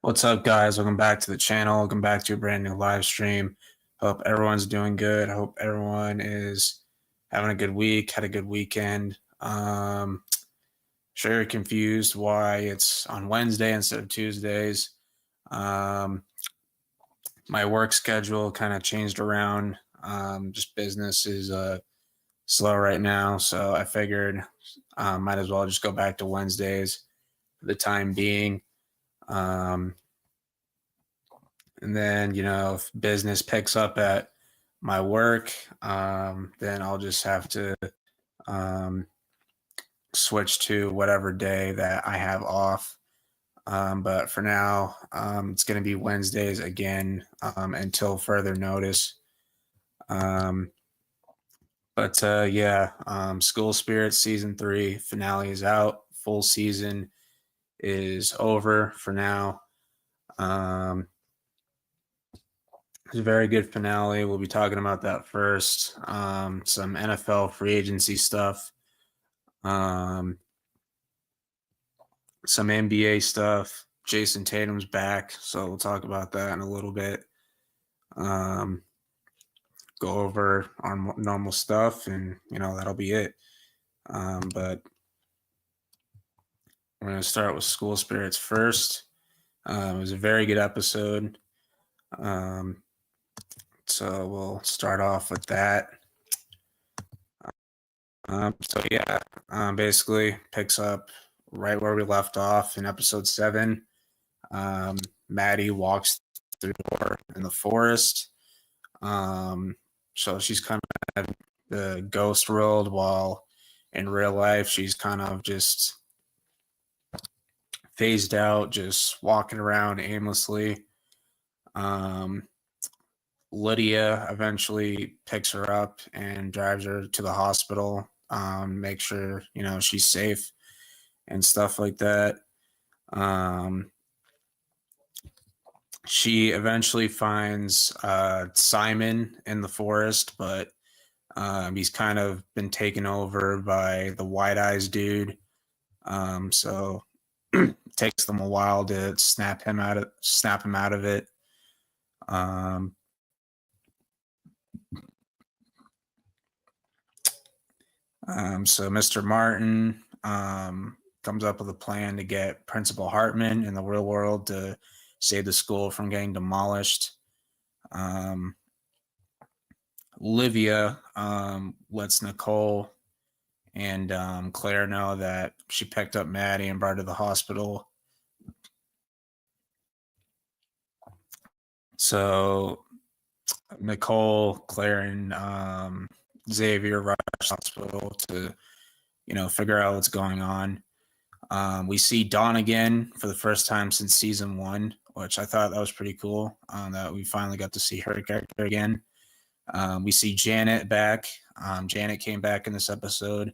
What's up, guys? Welcome back to the channel. Welcome back to a brand new live stream. Hope everyone's doing good. Hope everyone is having a good week, had a good weekend. Sure you're confused why it's on Wednesday instead of Tuesdays. My work schedule kind of changed around. Just business is slow right now, so I figured might as well just go back to Wednesdays for the time being. And then, if business picks up at my work, then I'll just have to switch to whatever day that I have off. But for now, it's going to be Wednesdays again until further notice. School Spirits Season 3 finale is out. Full season is over for now. It's a very good finale. We'll be talking about that first. Some NFL free agency stuff. Some NBA stuff. Jason Tatum's back, so we'll talk about that in a little bit. Go over our normal stuff, and that'll be it. But we're going to start with School Spirits first. It was a very good episode. So we'll start off with that. Basically picks up right where we left off in episode 7. Maddie walks through the door in the forest. So she's kind of in the ghost world, while in real life she's kind of just phased out, just walking around aimlessly. Lydia eventually picks her up and drives her to the hospital, make sure, she's safe and stuff like that. She eventually finds Simon in the forest, but he's kind of been taken over by the White Eyes dude. So it takes them a while to snap him out of it. So Mr. Martin comes up with a plan to get Principal Hartman in the real world to save the school from getting demolished. Olivia lets Nicole and Claire know that she picked up Maddie and brought her to the hospital. So Nicole, Claire, and Xavier rush to the hospital to, figure out what's going on. We see Dawn again for the first time since season 1, which I thought that was pretty cool, that we finally got to see her character again. We see Janet back. Janet came back in this episode,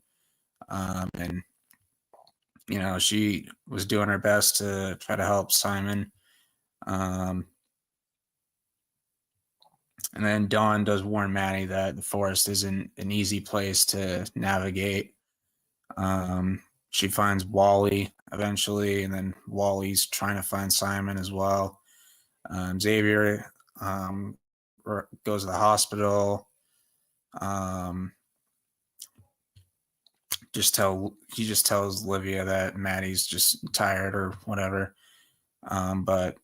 and she was doing her best to try to help Simon. And then Dawn does warn Maddie that the forest isn't an easy place to navigate. She finds Wally eventually, and then Wally's trying to find Simon as well. Xavier goes to the hospital. He just tells Olivia that Maddie's just tired or whatever. But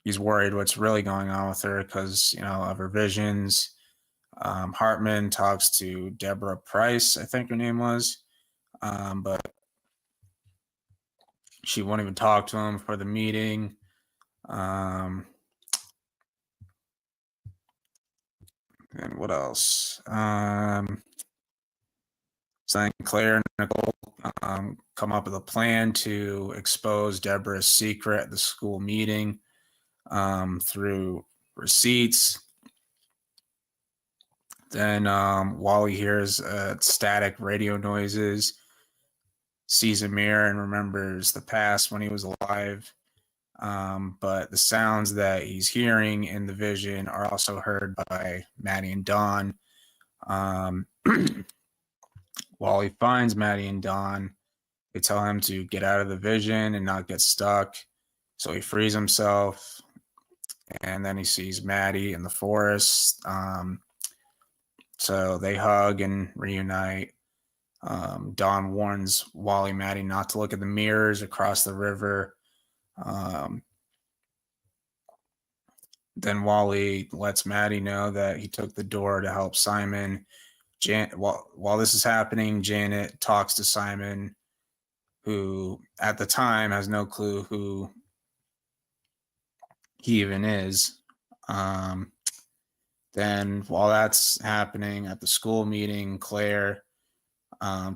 he's worried what's really going on with her because, of her visions. Hartman talks to Deborah Price, I think her name was. But she won't even talk to him for the meeting. And what else? So then Claire and Nicole come up with a plan to expose Deborah's secret at the school meeting through receipts. Then Wally hears static radio noises, sees a mirror, and remembers the past when he was alive. But the sounds that he's hearing in the vision are also heard by Maddie and Dawn. While he finds Maddie and Dawn, They tell him to get out of the vision and not get stuck. So he frees himself, and then he sees Maddie in the forest. So they hug and reunite. Don warns Wally Maddie not to look at the mirrors across the river. Then Wally lets Maddie know that he took the door to help Simon. While this is happening, Janet talks to Simon, who at the time has no clue who he even is. Then while that's happening at the school meeting, Claire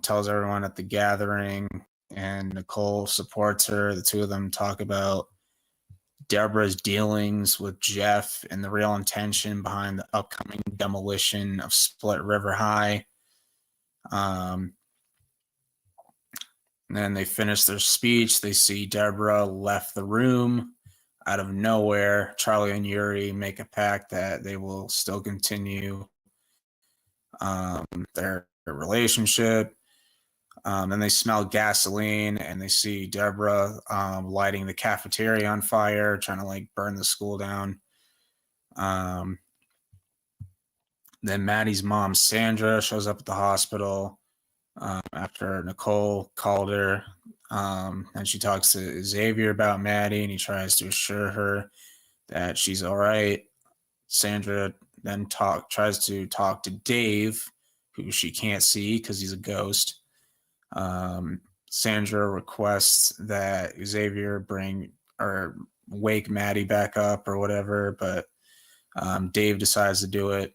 tells everyone at the gathering, and Nicole supports her. The two of them talk about Deborah's dealings with Jeff and the real intention behind the upcoming demolition of Split River High. And then they finish their speech. They see Deborah left the room out of nowhere. Charlie and Yuri make a pact that they will still continue their relationship. Then they smell gasoline, and they see Deborah lighting the cafeteria on fire, trying to like burn the school down. Then Maddie's mom, Sandra, shows up at the hospital after Nicole called her. And she talks to Xavier about Maddie, and he tries to assure her that she's all right. Sandra then tries to talk to Dave, who she can't see because he's a ghost. Sandra requests that Xavier bring or wake Maddie back up or whatever, but Dave decides to do it.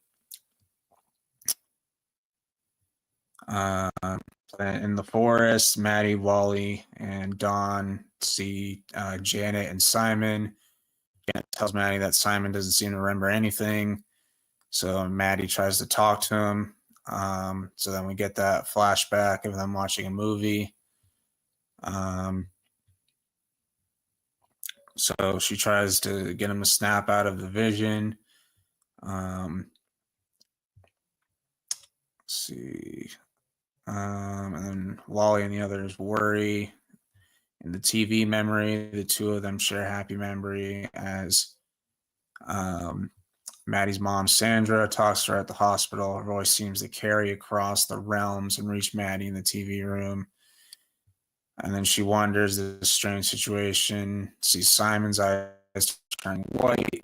In the forest, Maddie, Wally, and Dawn see Janet and Simon. Janet tells Maddie that Simon doesn't seem to remember anything, so Maddie tries to talk to him. So then we get that flashback of them watching a movie. So she tries to get him to snap out of the vision. Let's see. And then Wally and the others worry. In the TV memory, the two of them share a happy memory as Maddie's mom, Sandra, talks to her at the hospital. Her voice seems to carry across the realms and reach Maddie in the TV room. And then she wonders this strange situation, sees Simon's eyes turn white.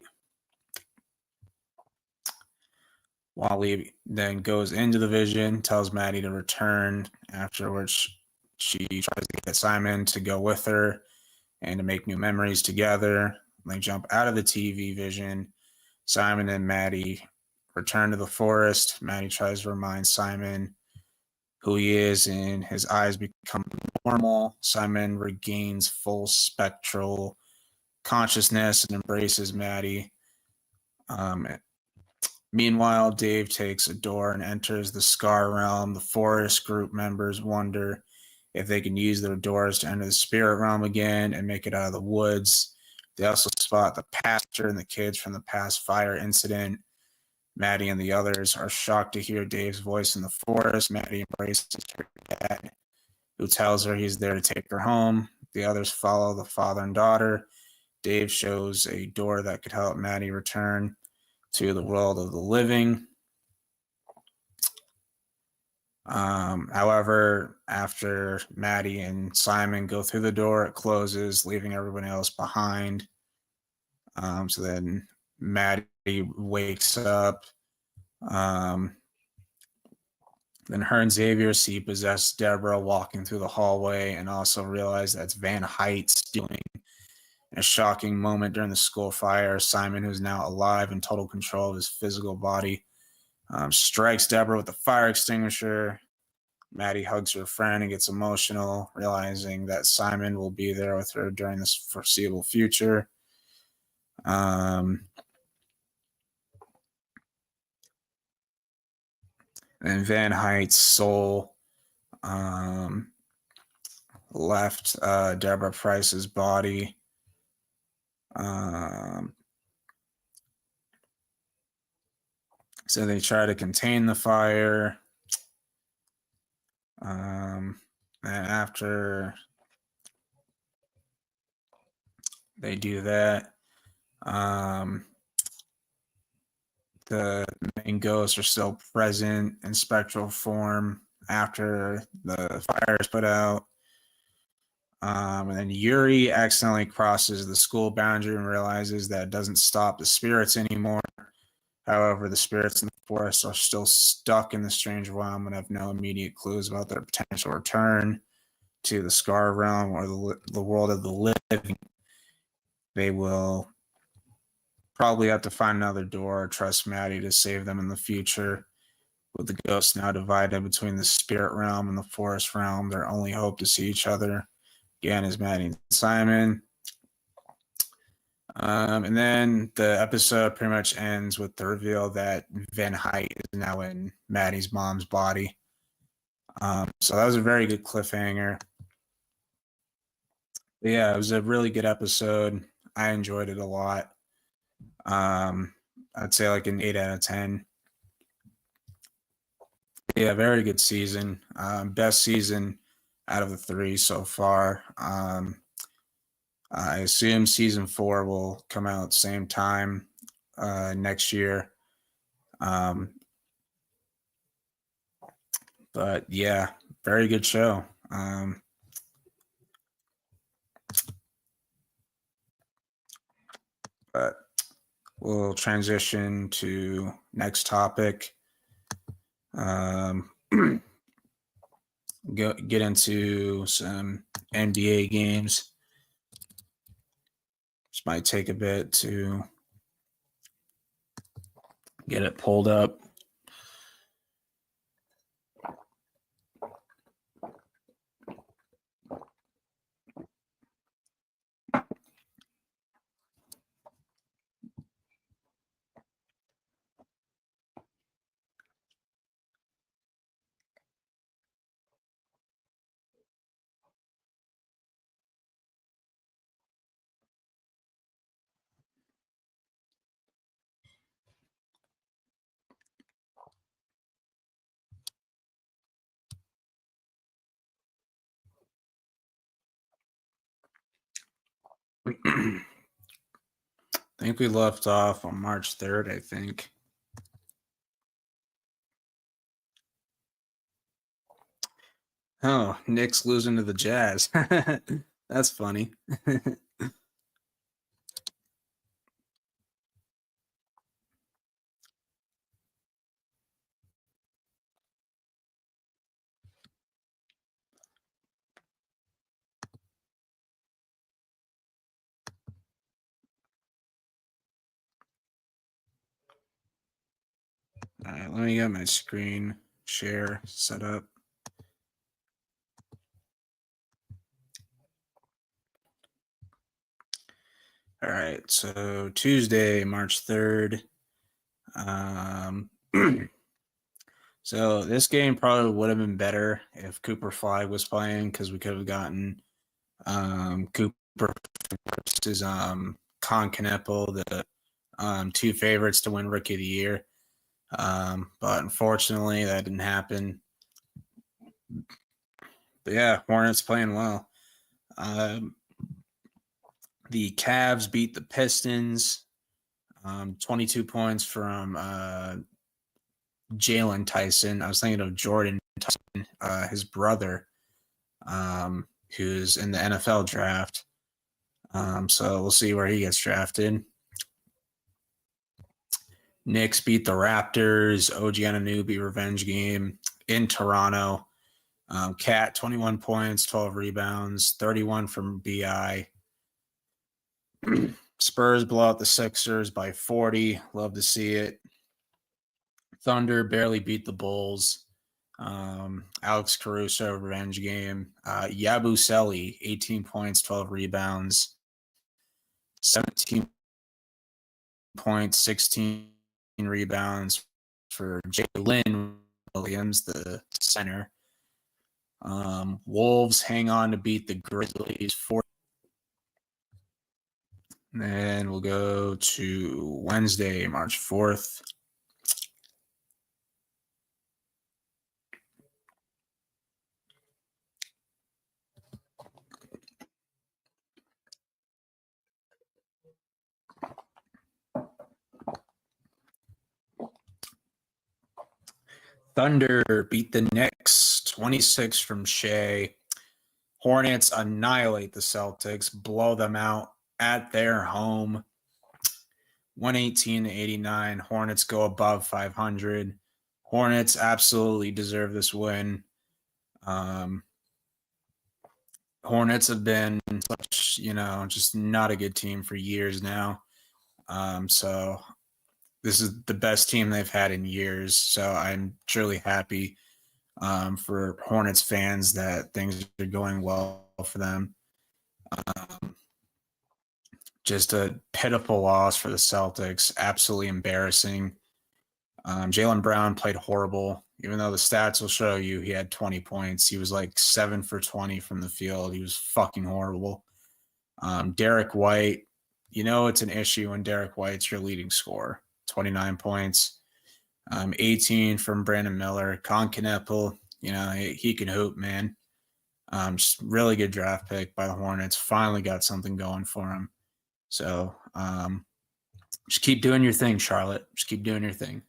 Wally then goes into the vision, tells Maddie to return, after which she tries to get Simon to go with her and to make new memories together. They jump out of the TV vision. Simon and Maddie return to the forest. Maddie tries to remind Simon who he is, and his eyes become normal. Simon regains full spectral consciousness and embraces Maddie. Meanwhile, Dave takes a door and enters the Scar realm. The forest group members wonder if they can use their doors to enter the spirit realm again and make it out of the woods. They also spot the pastor and the kids from the past fire incident. Maddie and the others are shocked to hear Dave's voice in the forest. Maddie embraces her dad, who tells her he's there to take her home. The others follow the father and daughter. Dave shows a door that could help Maddie return to the world of the living. However, after Maddie and Simon go through the door, it closes, leaving everyone else behind. So then Maddie wakes up. Then her and Xavier see possessed Deborah walking through the hallway, and also realize that's Van Height's doing. In a shocking moment during the school fire, Simon, who's now alive and total control of his physical body, strikes Deborah with the fire extinguisher. Maddie hugs her friend and gets emotional, realizing that Simon will be there with her during this foreseeable future. And Van Height's soul left Deborah Price's body. So they try to contain the fire. And after they do that, the main ghosts are still present in spectral form after the fire is put out. And then Yuri accidentally crosses the school boundary and realizes that it doesn't stop the spirits anymore. However, the spirits in the forest are still stuck in the strange realm and have no immediate clues about their potential return to the Scar realm or the world of the living. They will probably have to find another door or trust Maddie to save them in the future. With the ghosts now divided between the spirit realm and the forest realm, their only hope to see each other again is Maddie and Simon. And then the episode pretty much ends with the reveal that Van Height is now in Maddie's mom's body. So that was a very good cliffhanger. But yeah, it was a really good episode. I enjoyed it a lot. I'd say like an 8 out of 10. Yeah, very good season. Best season out of the 3 so far. I assume season 4 will come out same time next year. But yeah, very good show. But we'll transition to next topic. Get into some NBA games. This might take a bit to get it pulled up. I think we left off on March 3rd, I think. Oh, Knicks losing to the Jazz. That's funny. All right, let me get my screen share set up. All right, so Tuesday, March 3rd. So this game probably would have been better if Cooper Flag was playing because we could have gotten Cooper versus Con Kneppel, the 2 favorites to win Rookie of the Year. But unfortunately, that didn't happen. But yeah, Hornets playing well. The Cavs beat the Pistons. 22 points from Jalen Tyson. I was thinking of Jordan Tyson, his brother, who's in the NFL draft. So we'll see where he gets drafted. Knicks beat the Raptors. OG Anunoby revenge game in Toronto. Cat, 21 points, 12 rebounds, 31 from BI. Spurs blow out the Sixers by 40. Love to see it. Thunder barely beat the Bulls. Alex Caruso revenge game. Yabusele, 18 points, 12 rebounds, 17 points, 16 rebounds for Jalen Williams, the center. Wolves hang on to beat the Grizzlies 4. Then we'll go to Wednesday, March 4th. Thunder beat the Knicks 26 from Shea. Hornets annihilate the Celtics, blow them out at their home. 118 to 89. Hornets go above 500. Hornets absolutely deserve this win. Hornets have been such, just not a good team for years now. So this is the best team they've had in years. So I'm truly happy for Hornets fans that things are going well for them. Just a pitiful loss for the Celtics. Absolutely embarrassing. Jaylen Brown played horrible, even though the stats will show you he had 20 points. He was like 7 for 20 from the field. He was fucking horrible. Derek White, it's an issue when Derek White's your leading scorer. 29 points. 18 from Brandon Miller. Con Kneppel, he can hoop, man. Just really good draft pick by the Hornets. Finally got something going for him. So just keep doing your thing, Charlotte. Just keep doing your thing.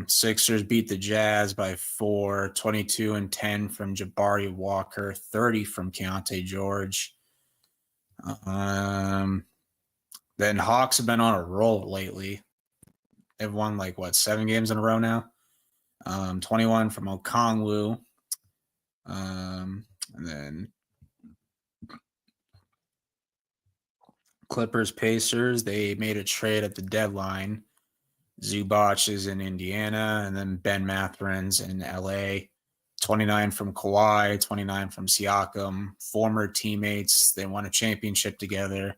Sixers beat the Jazz by 4, 22 and 10 from Jabari Walker, 30 from Keontae George. Then Hawks have been on a roll lately. They've won 7 games in a row now. 21 from Okongwu. And then Clippers Pacers, they made a trade at the deadline. Zubac is in Indiana, and then Ben Matherin's in LA. 29 from Kawhi, 29 from Siakam, former teammates. They won a championship together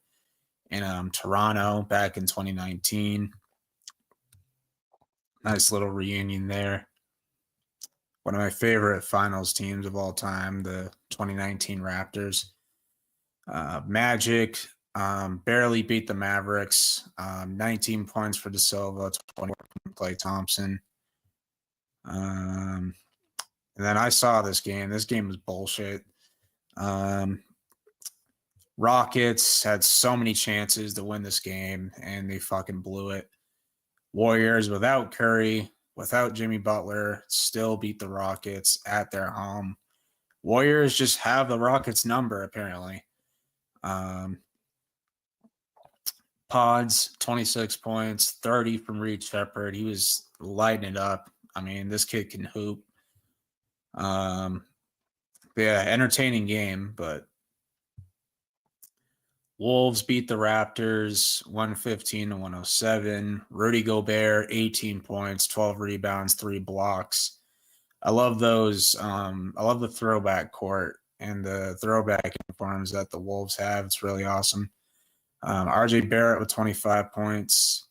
in Toronto back in 2019. Nice little reunion there. One of my favorite finals teams of all time, the 2019 Raptors. Magic barely beat the Mavericks. 19 points for De Silva, 20 from Klay Thompson. And then I saw this game. This game was bullshit. Rockets had so many chances to win this game, and they fucking blew it. Warriors, without Curry, without Jimmy Butler, still beat the Rockets at their home. Warriors just have the Rockets' number, apparently. Pods, 26 points, 30 from Reed Shepherd. He was lighting it up. I mean, this kid can hoop. Yeah, entertaining game, but Wolves beat the Raptors 115 to 107. Rudy Gobert, 18 points, 12 rebounds, 3 blocks. I love those. I love the throwback court and the throwback uniforms that the Wolves have. It's really awesome. RJ Barrett with 25 points.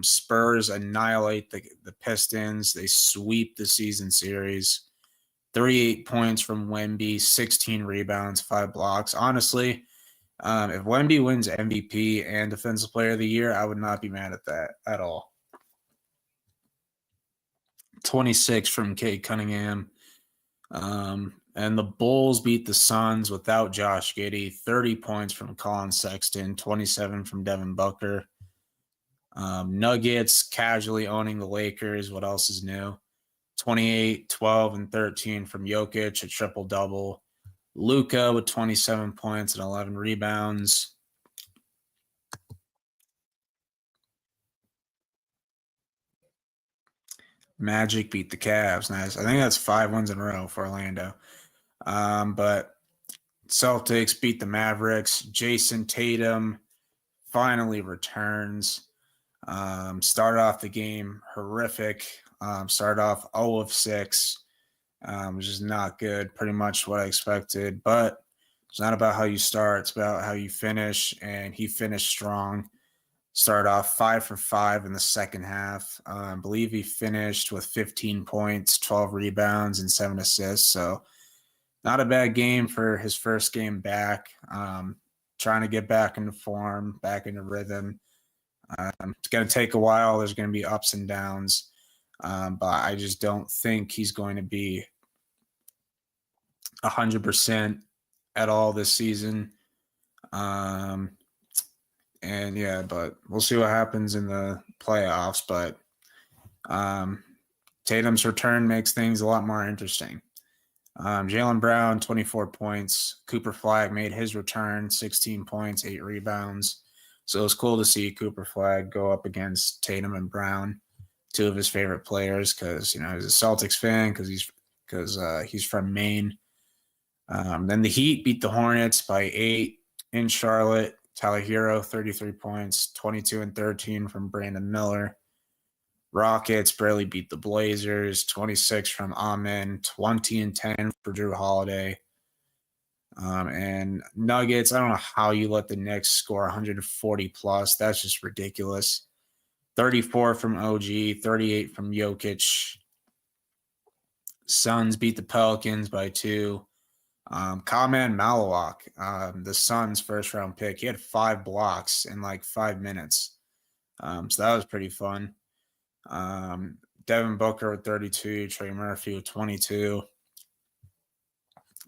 Spurs annihilate the Pistons. They sweep the season series. 38 points from Wemby, 16 rebounds, 5 blocks. Honestly, if Wemby wins MVP and Defensive Player of the Year, I would not be mad at that at all. 26 from Cade Cunningham. And the Bulls beat the Suns without Josh Giddey. 30 points from Colin Sexton, 27 from Devin Booker. Nuggets casually owning the Lakers. What else is new? 28, 12, and 13 from Jokic, a triple-double. Luka with 27 points and 11 rebounds. Magic beat the Cavs. Nice. I think that's 5 wins in a row for Orlando. But Celtics beat the Mavericks. Jason Tatum finally returns. Started off the game horrific. Started off 0 of 6, which is not good. Pretty much what I expected. But it's not about how you start. It's about how you finish. And he finished strong. Started off 5 for 5 in the second half. I believe he finished with 15 points, 12 rebounds, and 7 assists. So not a bad game for his first game back. Trying to get back into form, back into rhythm. It's going to take a while. There's going to be ups and downs. But I just don't think he's going to be 100% at all this season. And yeah, but we'll see what happens in the playoffs. But Tatum's return makes things a lot more interesting. Jaylen Brown, 24 points. Cooper Flagg made his return, 16 points, 8 rebounds. So it was cool to see Cooper Flagg go up against Tatum and Brown, two of his favorite players, because he's a Celtics fan because he's from Maine. Then the Heat beat the Hornets by 8 in Charlotte. Tyler Hero, 33 points, 22 and 13 from Brandon Miller. Rockets barely beat the Blazers, 26 from Amen, 20 and 10 for Drew Holiday. And Nuggets, I don't know how you let the Knicks score 140 plus. That's just ridiculous. 34 from OG, 38 from Jokic. Suns beat the Pelicans by 2. Kaman Malawak, the Suns' first-round pick, he had 5 blocks in like 5 minutes. So that was pretty fun. Devin Booker with 32, Trey Murphy with 22.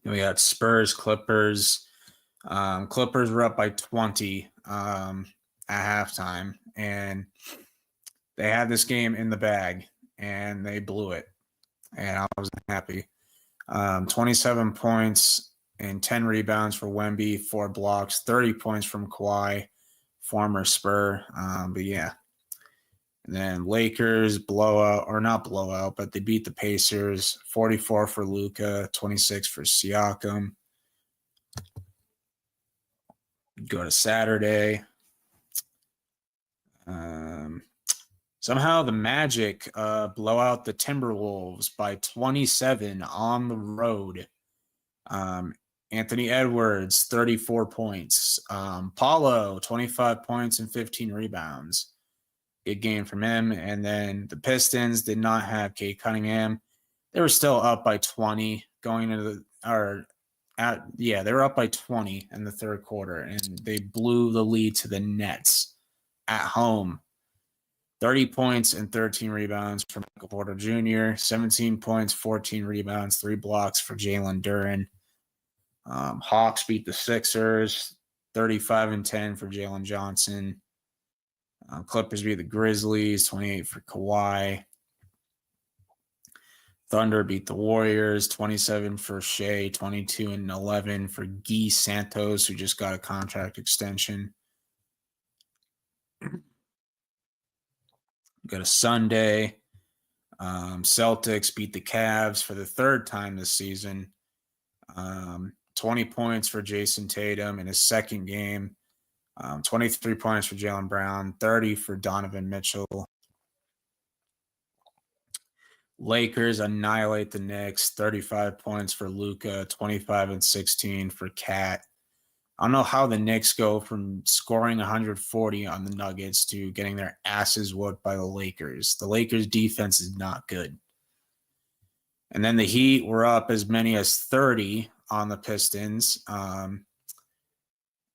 We got Spurs, Clippers. Clippers were up by 20 at halftime, and they had this game in the bag, and they blew it, and I wasn't happy. 27 points and 10 rebounds for Wemby, 4 blocks, 30 points from Kawhi, former Spur. But yeah. And then Lakers blowout, or not blowout, but they beat the Pacers, 44 for Luka, 26 for Siakam. Go to Saturday. Somehow the Magic blow out the Timberwolves by 27 on the road. Anthony Edwards, 34 points. Paulo, 25 points and 15 rebounds. Good game from him. And then the Pistons did not have Cade Cunningham. They were still up by 20 going into they were up by 20 in the third quarter, and they blew the lead to the Nets at home. 30 points and 13 rebounds for Michael Porter Jr., 17 points, 14 rebounds, 3 blocks for Jalen Duren. Hawks beat the Sixers, 35 and 10 for Jalen Johnson. Clippers beat the Grizzlies, 28 for Kawhi. Thunder beat the Warriors, 27 for Shea, 22 and 11 for Guy Santos, who just got a contract extension. Go to Sunday. Celtics beat the Cavs for the third time this season. 20 points for Jason Tatum in his second game. 23 points for Jaylen Brown, 30 for Donovan Mitchell. Lakers annihilate the Knicks, 35 points for Luka, 25 and 16 for Cat. I don't know how the Knicks go from scoring 140 on the Nuggets to getting their asses whooped by the Lakers. The Lakers' defense is not good. And then the Heat were up as many as 30 on the Pistons.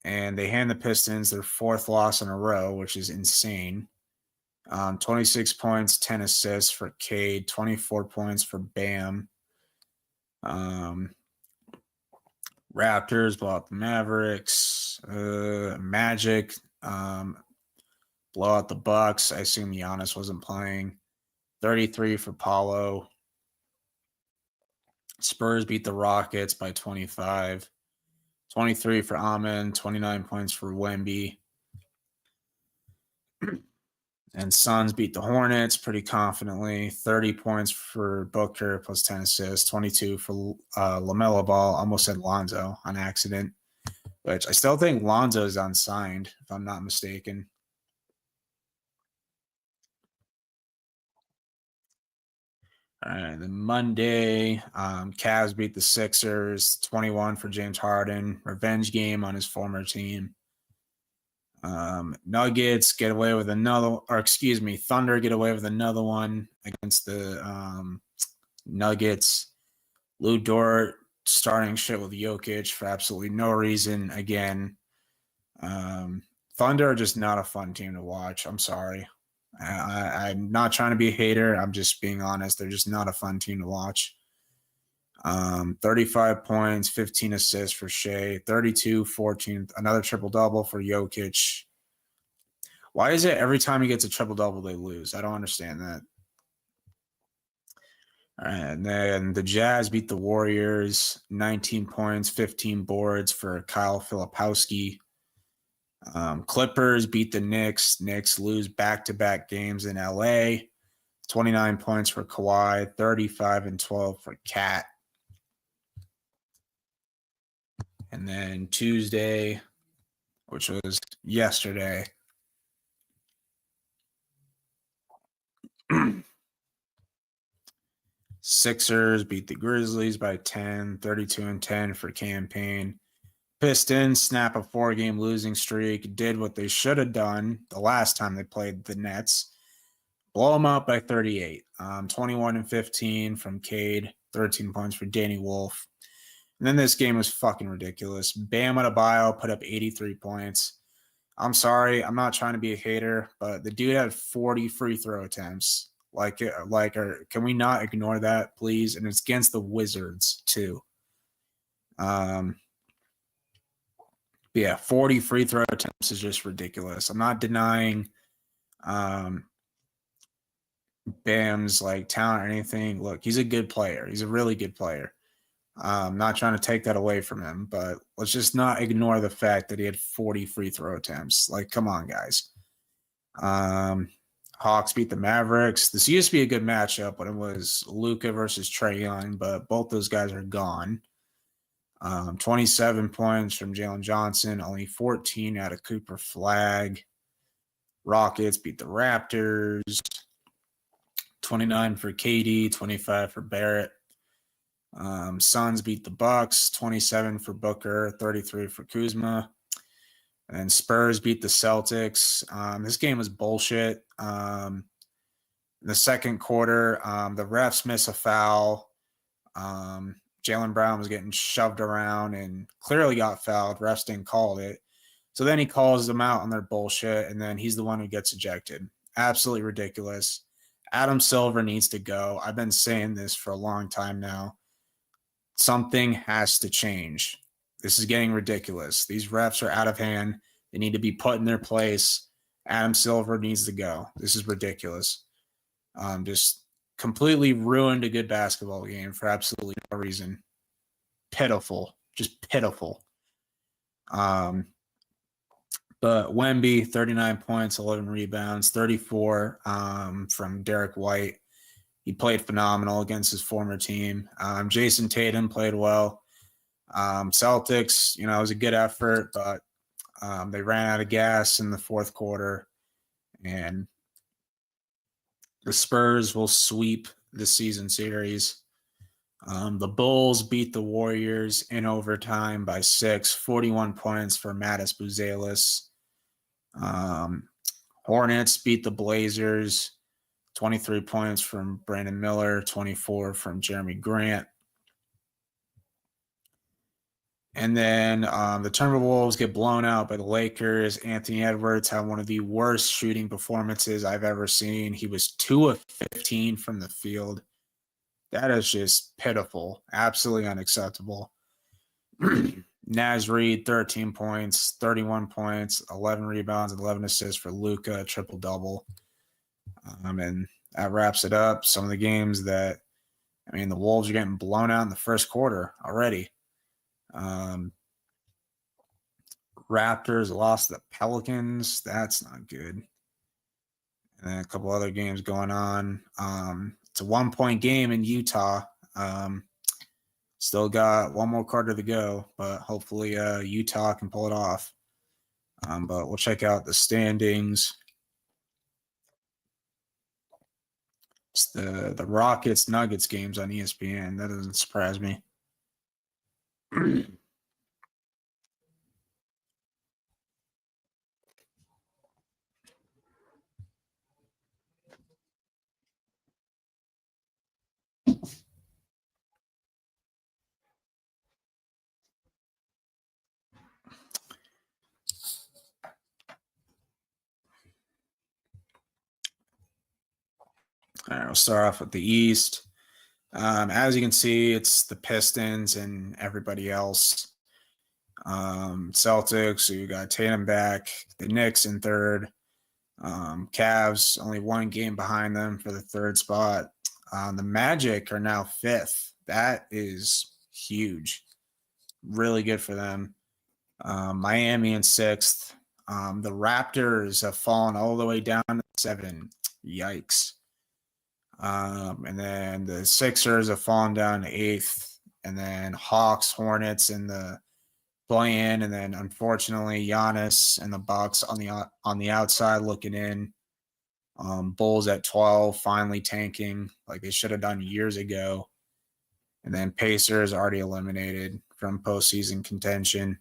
And they hand the Pistons their 4th loss in a row, which is insane. 26 points, 10 assists for Cade, 24 points for Bam. Raptors blow out the Mavericks. Magic blow out the Bucks. I assume Giannis wasn't playing. 33 for Paulo. Spurs beat the Rockets by 25. 23 for Amen, 29 points for Wemby. And Suns beat the Hornets pretty confidently. 30 points for Booker plus 10 assists. 22 for LaMelo Ball. Almost said Lonzo on accident, which I still think Lonzo is unsigned, if I'm not mistaken. All right, then Monday, Cavs beat the Sixers, 21 for James Harden. Revenge game on his former team. Nuggets get away with Thunder get away with another one against the Nuggets. Lou Dort starting shit with Jokic for absolutely no reason. Again, Thunder are just not a fun team to watch. I'm sorry. I'm not trying to be a hater. I'm just being honest. They're just not a fun team to watch. 35 points, 15 assists for Shea, 32, 14, another triple-double for Jokic. Why is it every time he gets a triple-double, they lose? I don't understand that. All right, and then the Jazz beat the Warriors, 19 points, 15 boards for Kyle Filipowski. Clippers beat the Knicks. Knicks lose back-to-back games in LA. 29 points for Kawhi, 35 and 12 for Cat. And then Tuesday, which was yesterday, Sixers beat the Grizzlies by 10, 32 and 10 for Campaign. Pistons snap a 4-game losing streak, did what they should have done the last time they played the Nets. Blow them out by 38. 21 and 15 from Cade, 13 points for Danny Wolf. And then this game was fucking ridiculous. Bam Adebayo put up 83 points. I'm sorry, I'm not trying to be a hater, but the dude had 40 free throw attempts. Can we not ignore that, please? And it's against the Wizards too. Yeah, 40 free throw attempts is just ridiculous. I'm not denying Bam's like talent or anything. Look, he's a good player. He's a really good player. Not trying to take that away from him, but let's just not ignore the fact that he had 40 free throw attempts. Like, come on, guys. Hawks beat the Mavericks. This used to be a good matchup when it was Luka versus Trae Young, but both those guys are gone. 27 points from Jalen Johnson, only 14 out of Cooper Flag. Rockets beat the Raptors. 29 for KD, 25 for Barrett. Suns beat the Bucks, 27 for Booker, 33 for Kuzma. And Spurs beat the Celtics. This game was bullshit. In the second quarter, the refs miss a foul. Jaylen Brown was getting shoved around and clearly got fouled. Refs didn't call it. So then he calls them out on their bullshit, and then he's the one who gets ejected. Absolutely ridiculous. Adam Silver needs to go. I've been saying this for a long time now. Something has to change. This is getting ridiculous. These refs are out of hand. They need to be put in their place. Adam Silver needs to go. This is ridiculous. Just completely ruined a good basketball game for absolutely no reason. Pitiful. Just pitiful. But Wemby, 39 points, 11 rebounds, 34 from Derek White. He played phenomenal against his former team. Jason Tatum played well. Celtics, it was a good effort, but they ran out of gas in the fourth quarter. And the Spurs will sweep the season series. The Bulls beat the Warriors in overtime by 6, 41 points for Mattis Buzelis. Hornets beat the Blazers, 23 points from Brandon Miller, 24 from Jeremy Grant. And then the Timberwolves get blown out by the Lakers. Anthony Edwards had one of the worst shooting performances I've ever seen. He was 2 of 15 from the field. That is just pitiful. Absolutely unacceptable. Naz Reid, 13 points, 31 points, 11 rebounds, 11 assists for Luka, triple-double. And that wraps it up. Some of the games the Wolves are getting blown out in the first quarter already. Raptors lost to the Pelicans. That's not good. And then a couple other games going on. It's a 1-point game in Utah. Still got one more quarter to go, but hopefully Utah can pull it off. But we'll check out the standings. It's the Rockets Nuggets games on ESPN. That doesn't surprise me. All right, we'll start off with the East. As you can see, it's the Pistons and everybody else. Celtics, you got Tatum back. The Knicks in third. Cavs only one game behind them for the third spot. The Magic are now fifth. That is huge. Really good for them. Miami in sixth. The Raptors have fallen all the way down to seven. Yikes. And then the Sixers have fallen down to eighth. And then Hawks, Hornets in the play-in, and then unfortunately Giannis and the Bucks on the outside looking in. Bulls at 12, finally tanking like they should have done years ago. And then Pacers already eliminated from postseason contention.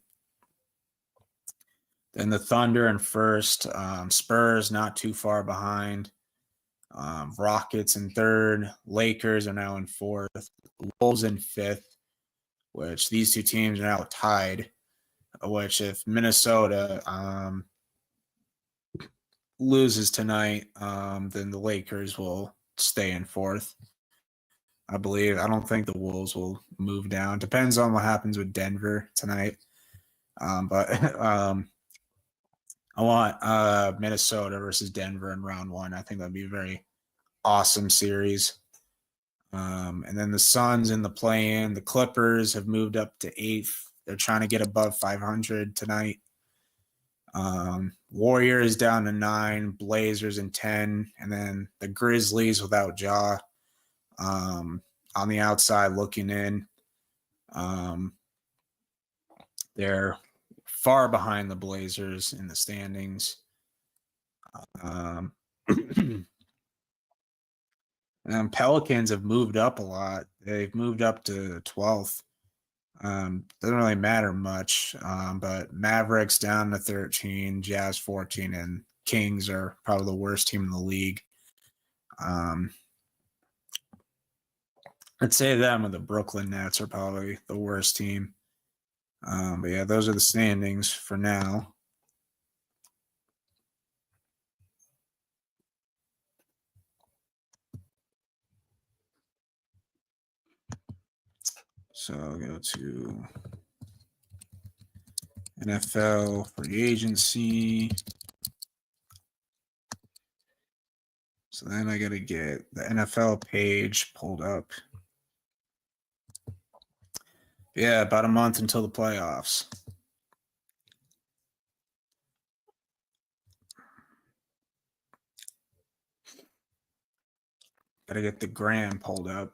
Then the Thunder in first, Spurs not too far behind. Rockets in third, Lakers are now in fourth, Wolves in fifth, which these two teams are now tied. Which if Minnesota loses tonight, then the Lakers will stay in fourth. I believe. I don't think the Wolves will move down. Depends on what happens with Denver tonight. But I want Minnesota versus Denver in round one. I think that'd be a very awesome series. And then the Suns in the play-in. The Clippers have moved up to eighth. They're trying to get above 500 tonight. Warriors down to 9, Blazers in 10, and then the Grizzlies without Ja on the outside looking in. They're far behind the Blazers in the standings. Pelicans have moved up a lot. They've moved up to 12th. Doesn't really matter much, but Mavericks down to 13, Jazz 14, and Kings are probably the worst team in the league. I'd say them and the Brooklyn Nets are probably the worst team. But yeah, those are the standings for now. So I'll go to NFL free agency. So then I got to get the NFL page pulled up. Yeah, about a month until the playoffs. Got to get the gram pulled up.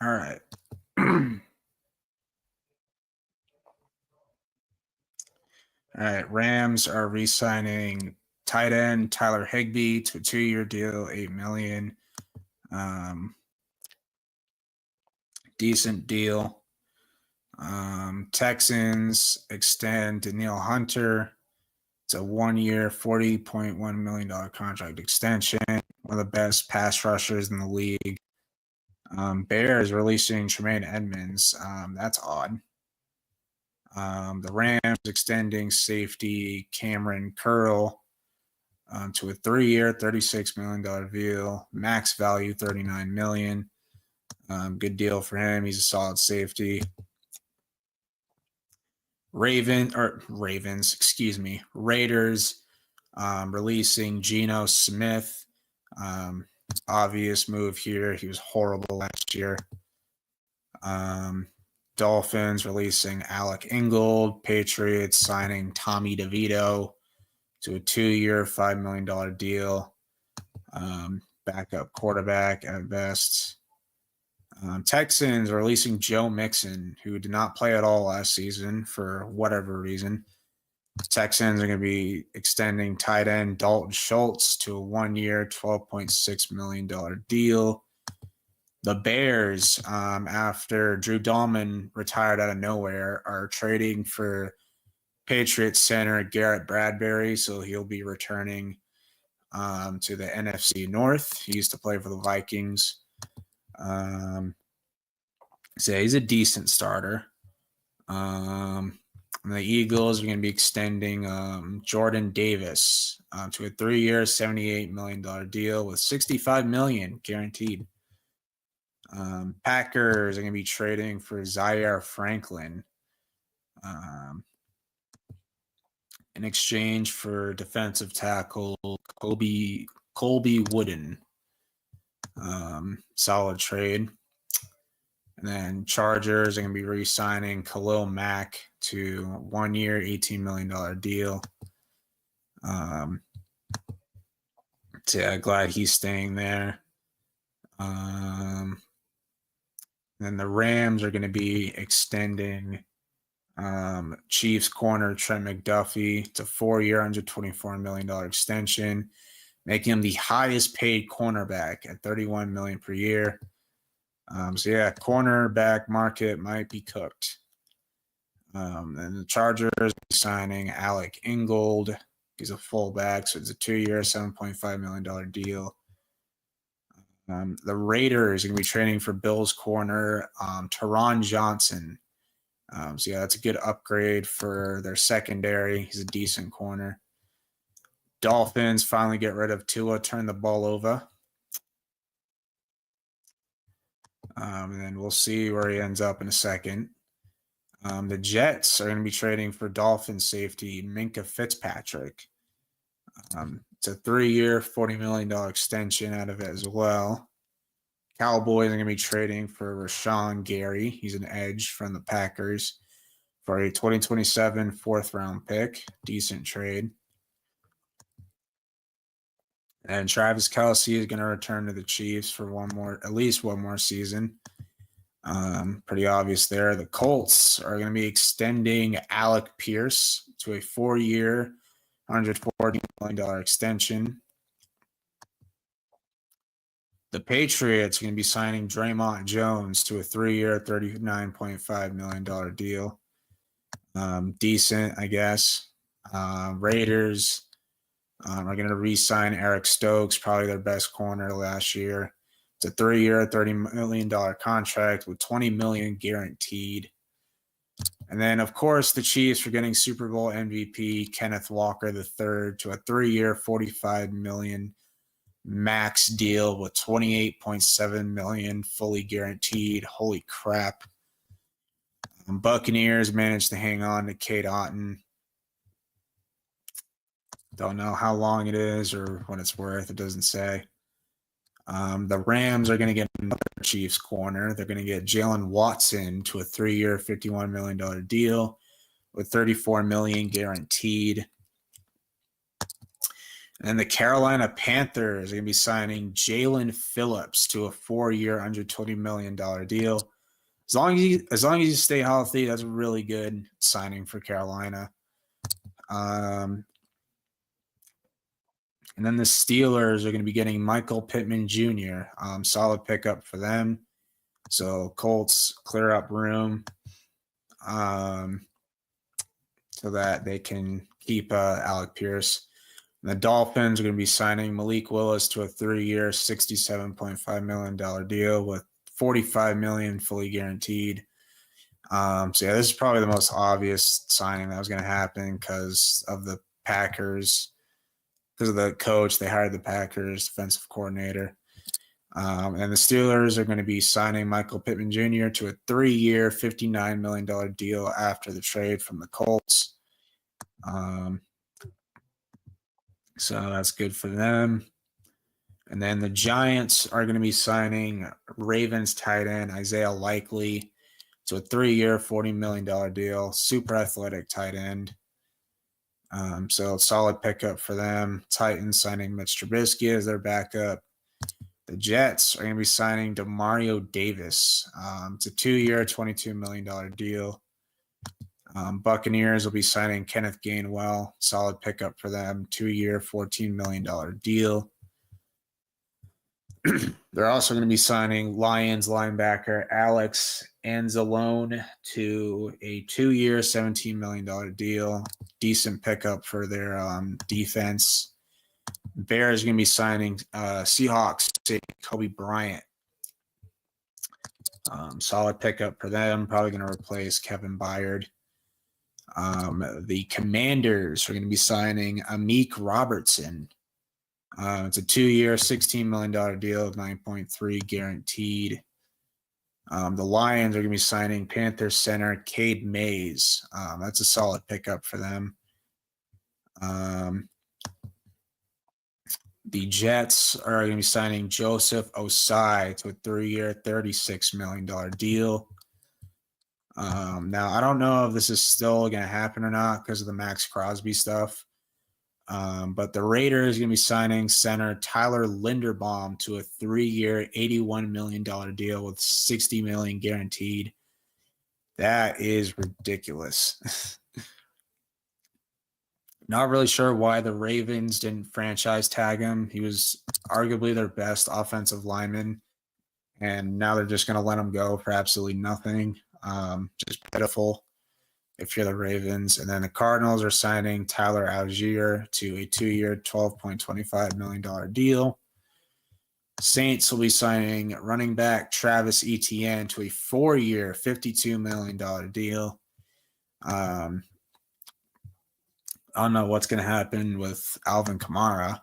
All right. All right. Rams are re-signing tight end Tyler Higbee to a 2-year deal, $8 million. Decent deal. Texans extend Danielle Hunter. It's a 1-year, $40.1 million contract extension. One of the best pass rushers in the league. Bears releasing Tremaine Edmonds. That's odd. The Rams extending safety Cameron Curl to a 3-year, $36 million deal. Max value, $39 million. Good deal for him. He's a solid safety. Raiders releasing Geno Smith. Obvious move here. He was horrible last year. Dolphins releasing Alec Ingold. Patriots signing Tommy DeVito to a 2-year, $5 million deal. Backup quarterback at best. Texans are releasing Joe Mixon, who did not play at all last season for whatever reason. Texans are going to be extending tight end Dalton Schultz to a 1-year, $12.6 million deal. The Bears, after Drew Dahlman retired out of nowhere, are trading for Patriots center Garrett Bradbury, so he'll be returning to the NFC North. He used to play for the Vikings. So he's a decent starter. The Eagles are going to be extending Jordan Davis to a 3-year, $78 million deal with $65 million guaranteed. Packers are going to be trading for Zaire Franklin in exchange for defensive tackle Colby Wooden. Solid trade. And then Chargers are going to be re-signing Khalil Mack to a 1-year, $18 million deal. So yeah, glad he's staying there. Then the Rams are going to be extending Chiefs corner Trent McDuffie. It's a 4-year, $124 million extension, making him the highest paid cornerback at $31 million per year. So yeah, cornerback market might be cooked. And the Chargers are signing Alec Ingold. He's a fullback, so it's a 2-year, $7.5 million deal. The Raiders are going to be trading for Bills corner Teron Johnson. So yeah, that's a good upgrade for their secondary. He's a decent corner. Dolphins finally get rid of Tua, turn the ball over. And then we'll see where he ends up in a second. The Jets are going to be trading for Dolphins safety Minkah Fitzpatrick. It's a 3-year, $40 million extension out of it as well. Cowboys are going to be trading for Rashawn Gary. He's an edge from the Packers for a 2027 4th-round pick. Decent trade. And Travis Kelce is going to return to the Chiefs for at least one more season. Pretty obvious there. The Colts are going to be extending Alec Pierce to a 4-year, $140 million extension. The Patriots are going to be signing Draymond Jones to a 3-year, $39.5 million deal. Decent, I guess. Raiders are going to re-sign Eric Stokes, probably their best corner last year. It's a 3-year, $30 million contract with $20 million guaranteed. And then, of course, the Chiefs are getting Super Bowl MVP Kenneth Walker III to a 3-year, $45 million max deal with $28.7 million fully guaranteed. Holy crap. Buccaneers managed to hang on to Cade Otton. Don't know how long it is or what it's worth. It doesn't say. The Rams are going to get another Chiefs corner. They're going to get Jalen Watson to a 3-year, $51 million deal with $34 million guaranteed. And the Carolina Panthers are going to be signing Jalen Phillips to a 4-year, $120 million deal. As long as you stay healthy, that's a really good signing for Carolina. And then the Steelers are going to be getting Michael Pittman Jr. Solid pickup for them. So Colts clear up room so that they can keep Alec Pierce. And the Dolphins are going to be signing Malik Willis to a 3-year, $67.5 million deal with $45 million fully guaranteed. So yeah, this is probably the most obvious signing that was going to happen because of the Packers, because of the coach. They hired the Packers defensive coordinator. And the Steelers are going to be signing Michael Pittman Jr. to a 3-year, $59 million deal after the trade from the Colts. So that's good for them. And then the Giants are going to be signing Ravens tight end Isaiah Likely to a 3-year, $40 million deal. Super athletic tight end. So solid pickup for them. Titans signing Mitch Trubisky as their backup. The Jets are going to be signing Demario Davis. It's a 2-year, $22 million deal. Buccaneers will be signing Kenneth Gainwell. Solid pickup for them. 2-year, $14 million deal. They're also going to be signing Lions linebacker Alex Anzalone to a 2-year, $17 million deal. Decent pickup for their defense. Bears are going to be signing Seahawks Kobe Bryant. Solid pickup for them. Probably going to replace Kevin Byard. The Commanders are going to be signing Amik Robertson. It's a 2-year, $16 million deal with 9.3 guaranteed. The Lions are going to be signing Panthers center Cade Mays. That's a solid pickup for them. The Jets are going to be signing Joseph Osai to a 3-year, $36 million deal. Now, I don't know if this is still going to happen or not because of the Max Crosby stuff. But the Raiders are going to be signing center Tyler Linderbaum to a 3-year, $81 million deal with $60 million guaranteed. That is ridiculous. Not really sure why the Ravens didn't franchise tag him. He was arguably their best offensive lineman, and now they're just going to let him go for absolutely nothing. Just pitiful if you're the Ravens. And then the Cardinals are signing Tyler Algier to a 2-year, $12.25 million deal. Saints will be signing running back Travis Etienne to a 4-year, $52 million deal. I don't know what's going to happen with Alvin Kamara.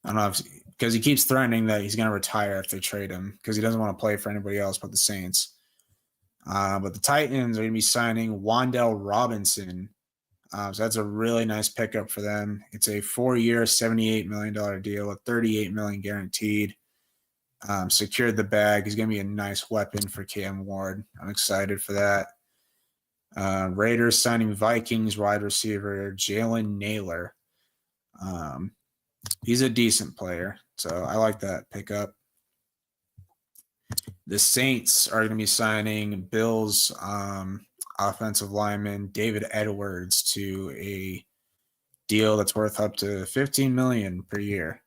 I don't know if because he keeps threatening that he's going to retire if they trade him because he doesn't want to play for anybody else but the Saints. But the Titans are going to be signing Wan'Dale Robinson. So that's a really nice pickup for them. It's a 4-year, $78 million deal with $38 million guaranteed. Secured the bag. He's going to be a nice weapon for Cam Ward. I'm excited for that. Raiders signing Vikings wide receiver Jalen Naylor. He's a decent player, so I like that pickup. The Saints are going to be signing Bills offensive lineman David Edwards to a deal that's worth up to $15 million per year.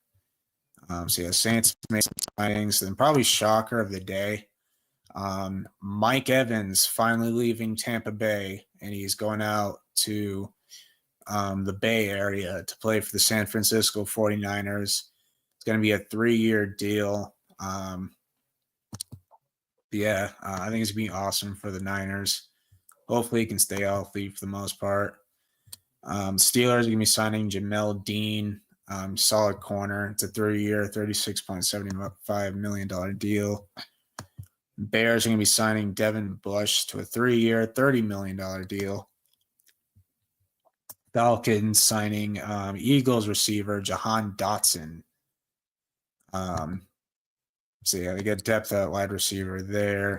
So yeah, Saints made some signings, and probably shocker of the day. Mike Evans finally leaving Tampa Bay, and he's going out to the Bay Area to play for the San Francisco 49ers. It's going to be a 3-year deal. I think it's going to be awesome for the Niners. Hopefully he can stay healthy for the most part. Steelers are going to be signing Jamel Dean, solid corner. It's a 3-year, $36.75 million deal. Bears are going to be signing Devin Bush to a 3-year, $30 million deal. Falcons signing Eagles receiver Jahan Dotson. So yeah, they get depth at wide receiver there.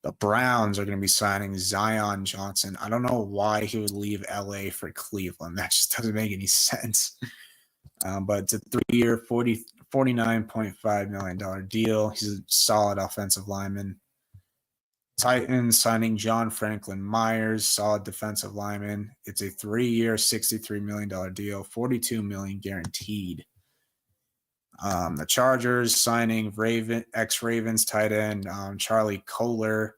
The Browns are going to be signing Zion Johnson. I don't know why he would leave LA for Cleveland. That just doesn't make any sense. But it's a 3-year, $49.5 million deal. He's a solid offensive lineman. Titans signing John Franklin Myers, solid defensive lineman. It's a 3-year, $63 million deal, $42 million guaranteed. The Chargers signing ex-Ravens tight end Charlie Kohler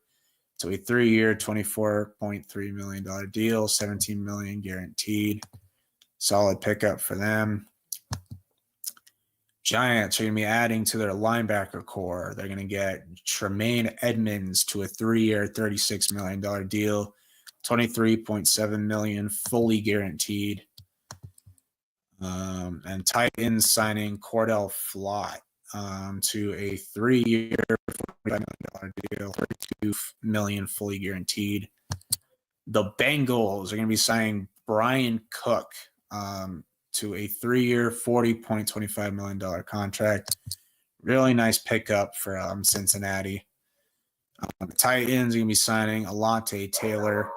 to a 3-year, $24.3 million deal, $17 million guaranteed. Solid pickup for them. Giants are going to be adding to their linebacker core. They're going to get Tremaine Edmonds to a 3-year, $36 million deal, $23.7 million fully guaranteed. And Titans signing Cordell Flott to a 3-year, $45 million deal, $32 million fully guaranteed. The Bengals are going to be signing Brian Cook to a 3-year, $40.25 million contract. Really nice pickup for Cincinnati. The Titans are going to be signing Alontae Taylor.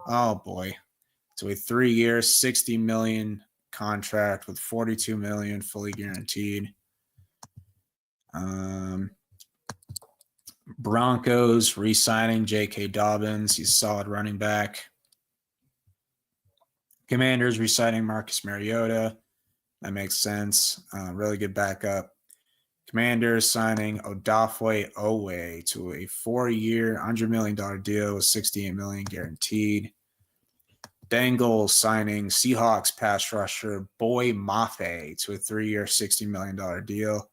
Oh, boy. To a 3-year, $60 million contract with $42 million fully guaranteed. Broncos re-signing J.K. Dobbins. He's a solid running back. Commanders re-signing Marcus Mariota. That makes sense. Really good backup. Commanders signing Odafe Owe to a 4-year, $100 million deal with $68 million guaranteed. Bengals signing Seahawks pass rusher Boy Mafe to a 3-year, $60 million deal.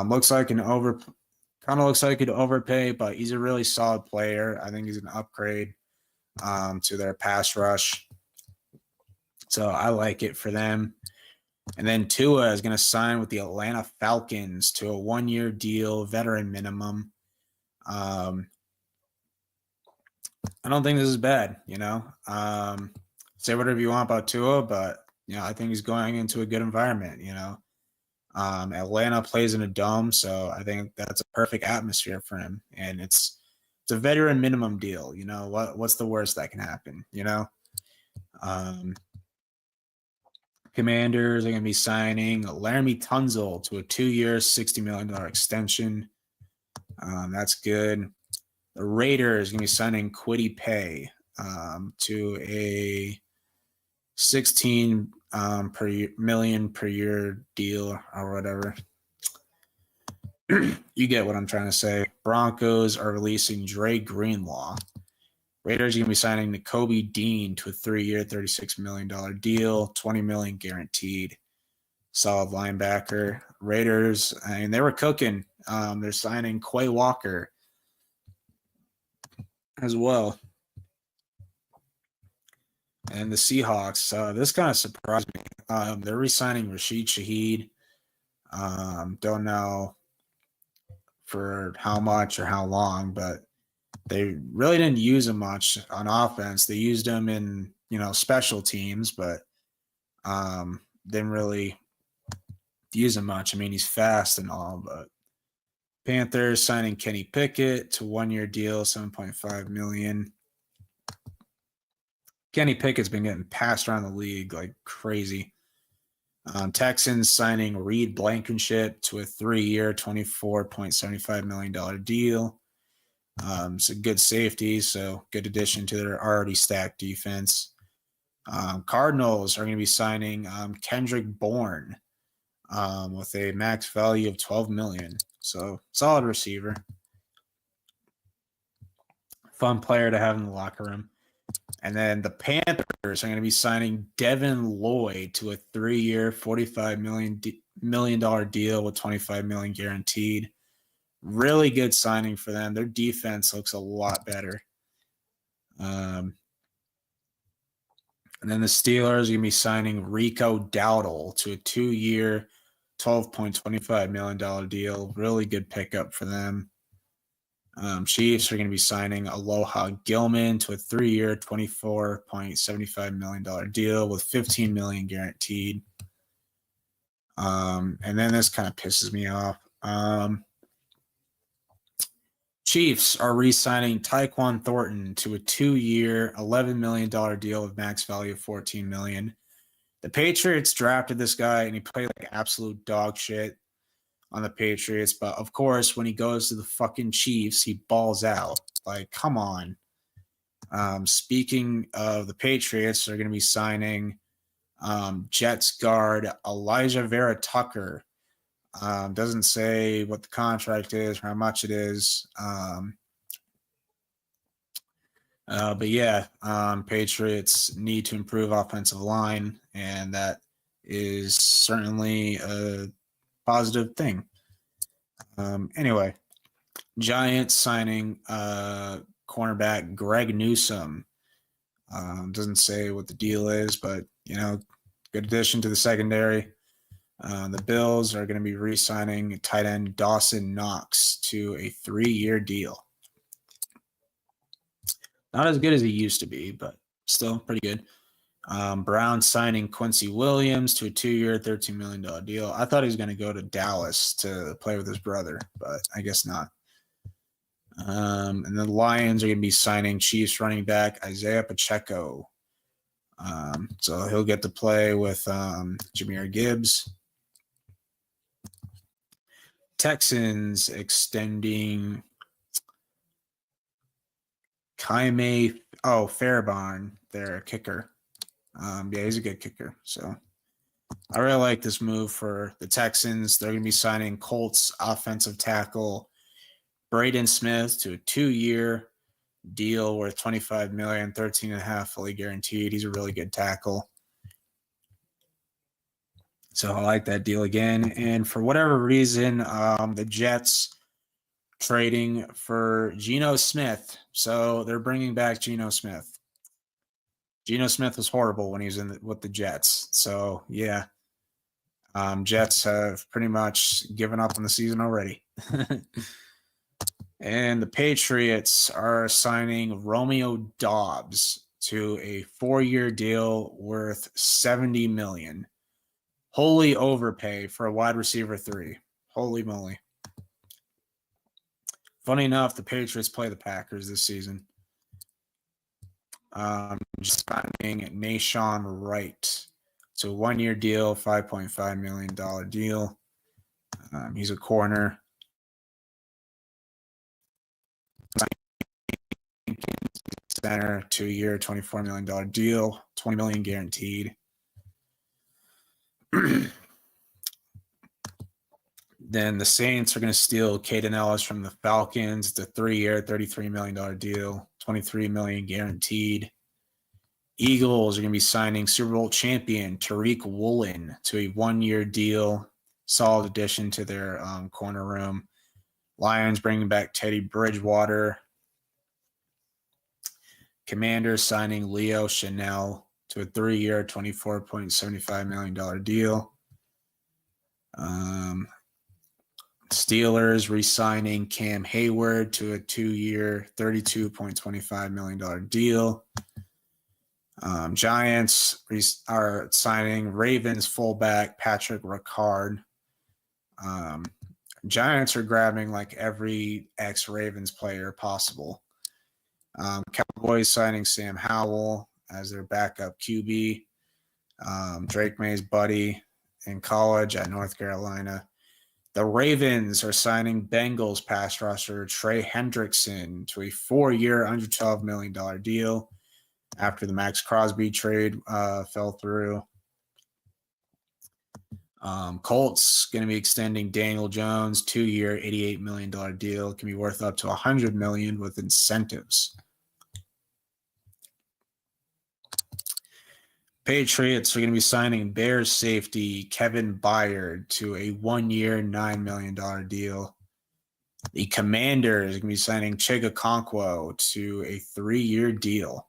Looks like an overpay, but he's a really solid player. I think he's an upgrade to their pass rush. So I like it for them. And then Tua is going to sign with the Atlanta Falcons to a 1-year deal, veteran minimum. I don't think this is bad, Say whatever you want about Tua, but, I think he's going into a good environment, Atlanta plays in a dome, so I think that's a perfect atmosphere for him. And it's a veteran minimum deal, what's the worst that can happen, Commanders are going to be signing Laramie Tunzel to a 2-year, $60 million extension. That's good. The Raiders are going to be signing Kwity Paye to a $16 million per year deal or whatever. You get what I'm trying to say. Broncos are releasing Dre Greenlaw. Raiders are going to be signing Nakobe Dean to a 3-year, $36 million deal, $20 million guaranteed. Solid linebacker. Raiders, they were cooking. They're signing Quay Walker as well. And the Seahawks, this kind of surprised me. They're re-signing Rashid Shaheed. Don't know for how much or how long, but they really didn't use him much on offense. They used him in, special teams, but didn't really use him much. He's fast and all, but Panthers signing Kenny Pickett to 1-year deal, $7.5 million. Kenny Pickett's been getting passed around the league like crazy. Texans signing Reed Blankenship to a 3-year, $24.75 million deal. It's a good safety, so good addition to their already stacked defense. Cardinals are going to be signing Kendrick Bourne with a max value of $12 million. So solid receiver. Fun player to have in the locker room. And then the Panthers are going to be signing Devin Lloyd to a 3-year, $45 million deal with $25 million guaranteed. Really good signing for them. Their defense looks a lot better. And then the Steelers are going to be signing Rico Dowdle to a 2-year, $12.25 million deal. Really good pickup for them. Chiefs are going to be signing Aloha Gilman to a 3-year, $24.75 million deal with $15 million guaranteed. And then this kind of pisses me off. Chiefs are re-signing Tyquan Thornton to a 2-year, $11 million deal with max value of $14 million. The Patriots drafted this guy, and he played like absolute dog shit on the Patriots. But of course, when he goes to the fucking Chiefs, he balls out. Like, come on. Speaking of the Patriots, they're going to be signing Jets guard Elijah Vera Tucker. Doesn't say what the contract is or how much it is. But yeah, Patriots need to improve offensive line, and that is certainly a positive thing. Anyway, Giants signing cornerback Greg Newsome. Doesn't say what the deal is, but good addition to the secondary. The Bills are going to be re-signing tight end Dawson Knox to a 3-year deal. Not as good as he used to be, but still pretty good. Brown signing Quincy Williams to a 2-year, $13 million deal. I thought he was going to go to Dallas to play with his brother, but I guess not. And the Lions are going to be signing Chiefs running back Isaiah Pacheco. So he'll get to play with Jahmyr Gibbs. Texans extending Jaime Fairbairn, their kicker. He's a good kicker. So I really like this move for the Texans. They're going to be signing Colts offensive tackle Braden Smith to a 2-year deal worth $25 million, $13.5 fully guaranteed. He's a really good tackle. So I like that deal again. And for whatever reason, the Jets trading for Geno Smith. So they're bringing back Geno Smith. Geno Smith was horrible when he was with the Jets. So, yeah. Jets have pretty much given up on the season already. And the Patriots are signing Romeo Doubs to a 4-year deal worth $70 million. Holy overpay for a wide receiver 3. Holy moly. Funny enough, the Patriots play the Packers this season. Just signing Nashawn Wright. So 1-year deal, $5.5 million deal. He's a corner. Center, 2-year, $24 million deal, $20 million guaranteed. Then the Saints are going to steal Caden Ellis from the Falcons. It's a 3-year, $33 million deal, $23 million guaranteed. Eagles are going to be signing Super Bowl champion Tariq Woolen to a 1-year deal. Solid addition to their corner room. Lions bringing back Teddy Bridgewater. Commanders signing Leo Chanel to a 3-year, $24.75 million deal. Steelers re-signing Cam Hayward to a 2-year, $32.25 million deal. Giants are signing Ravens fullback Patrick Ricard. Giants are grabbing like every ex-Ravens player possible. Cowboys signing Sam Howell as their backup QB. Drake May's buddy in college at North Carolina. The Ravens are signing Bengals pass rusher Trey Hendrickson to a 4-year, $112 million deal after the Max Crosby trade fell through. Colts going to be extending Daniel Jones, 2-year, $88 million deal. Can be worth up to $100 million with incentives. Patriots are going to be signing Bears safety Kevin Byard to a 1-year, $9 million deal. The Commanders are going to be signing Chig Okonkwo to a 3-year deal.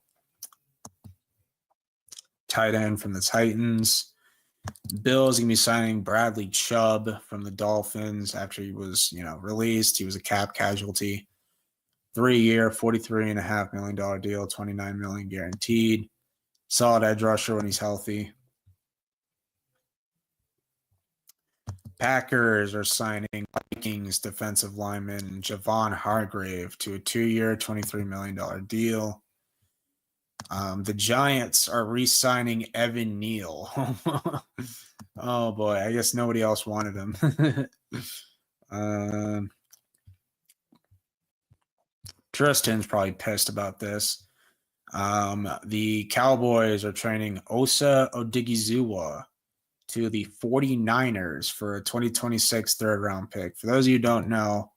Tight end from the Titans. Bills are going to be signing Bradley Chubb from the Dolphins after he was, released. He was a cap casualty. 3-year, $43.5 million deal, $29 million guaranteed. Solid edge rusher when he's healthy. Packers are signing Vikings defensive lineman Javon Hargrave to a 2-year, $23 million deal. The Giants are re-signing Evan Neal. Oh boy, I guess nobody else wanted him. Tristan's probably pissed about this. The Cowboys are trading Osa Odigizua to the 49ers for a 2026 third round pick. For those of you who don't know,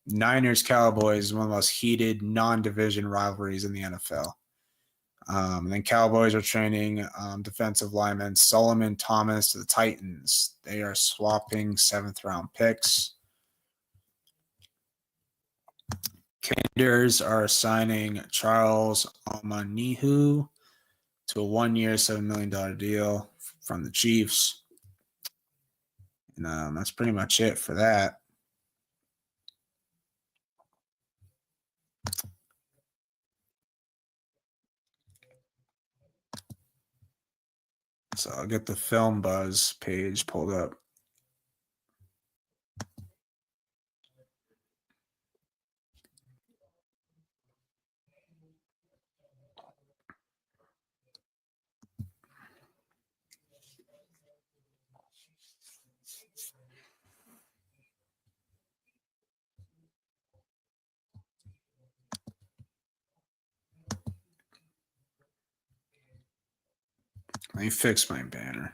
Niners Cowboys is one of the most heated non-division rivalries in the NFL. And then Cowboys are training defensive lineman Solomon Thomas to the Titans. They are swapping 7th round picks. Commanders are signing Charles Omenihu to a 1-year, $7 million deal from the Chiefs. And that's pretty much it for that. So I'll get the Film Buzz page pulled up. Let me fix my banner.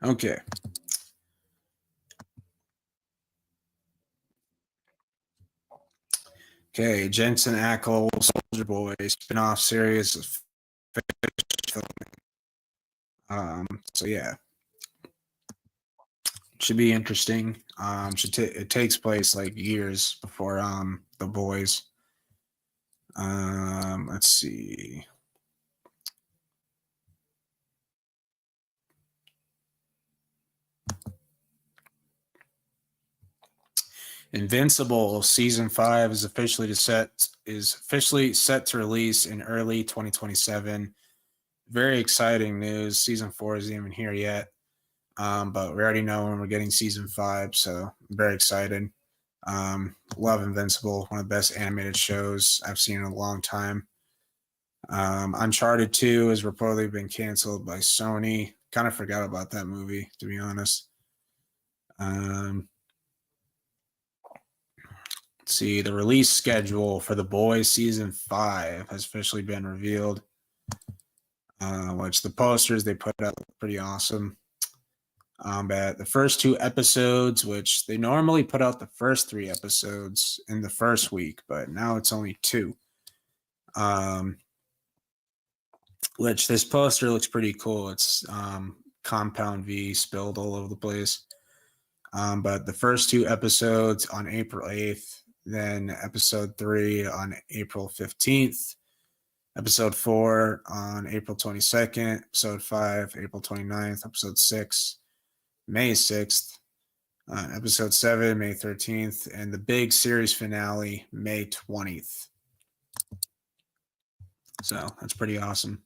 Okay. Okay, Jensen Ackles, Soldier Boy spin-off series of filming. So yeah, should be interesting. It takes place like years before The Boys. Let's see. Invincible season 5 is officially set to release in early 2027. Very exciting news. Season 4 isn't even here yet, but we already know when we're getting season 5, so I'm very excited. Love Invincible, one of the best animated shows I've seen in a long time. Uncharted 2 has reportedly been canceled by Sony. Kind of forgot about that movie, to be honest. Let's see, the release schedule for The Boys season 5 has officially been revealed, which the posters they put out look pretty awesome. But the first 2 episodes, which they normally put out the first 3 episodes in the first week, but now it's only 2. Which this poster looks pretty cool. It's Compound V spilled all over the place. But the first 2 episodes on April 8th, then episode 3 on April 15th, episode 4 on April 22nd, episode 5, April 29th, episode 6, May 6th, episode 7, May 13th, and the big series finale, May 20th. So that's pretty awesome.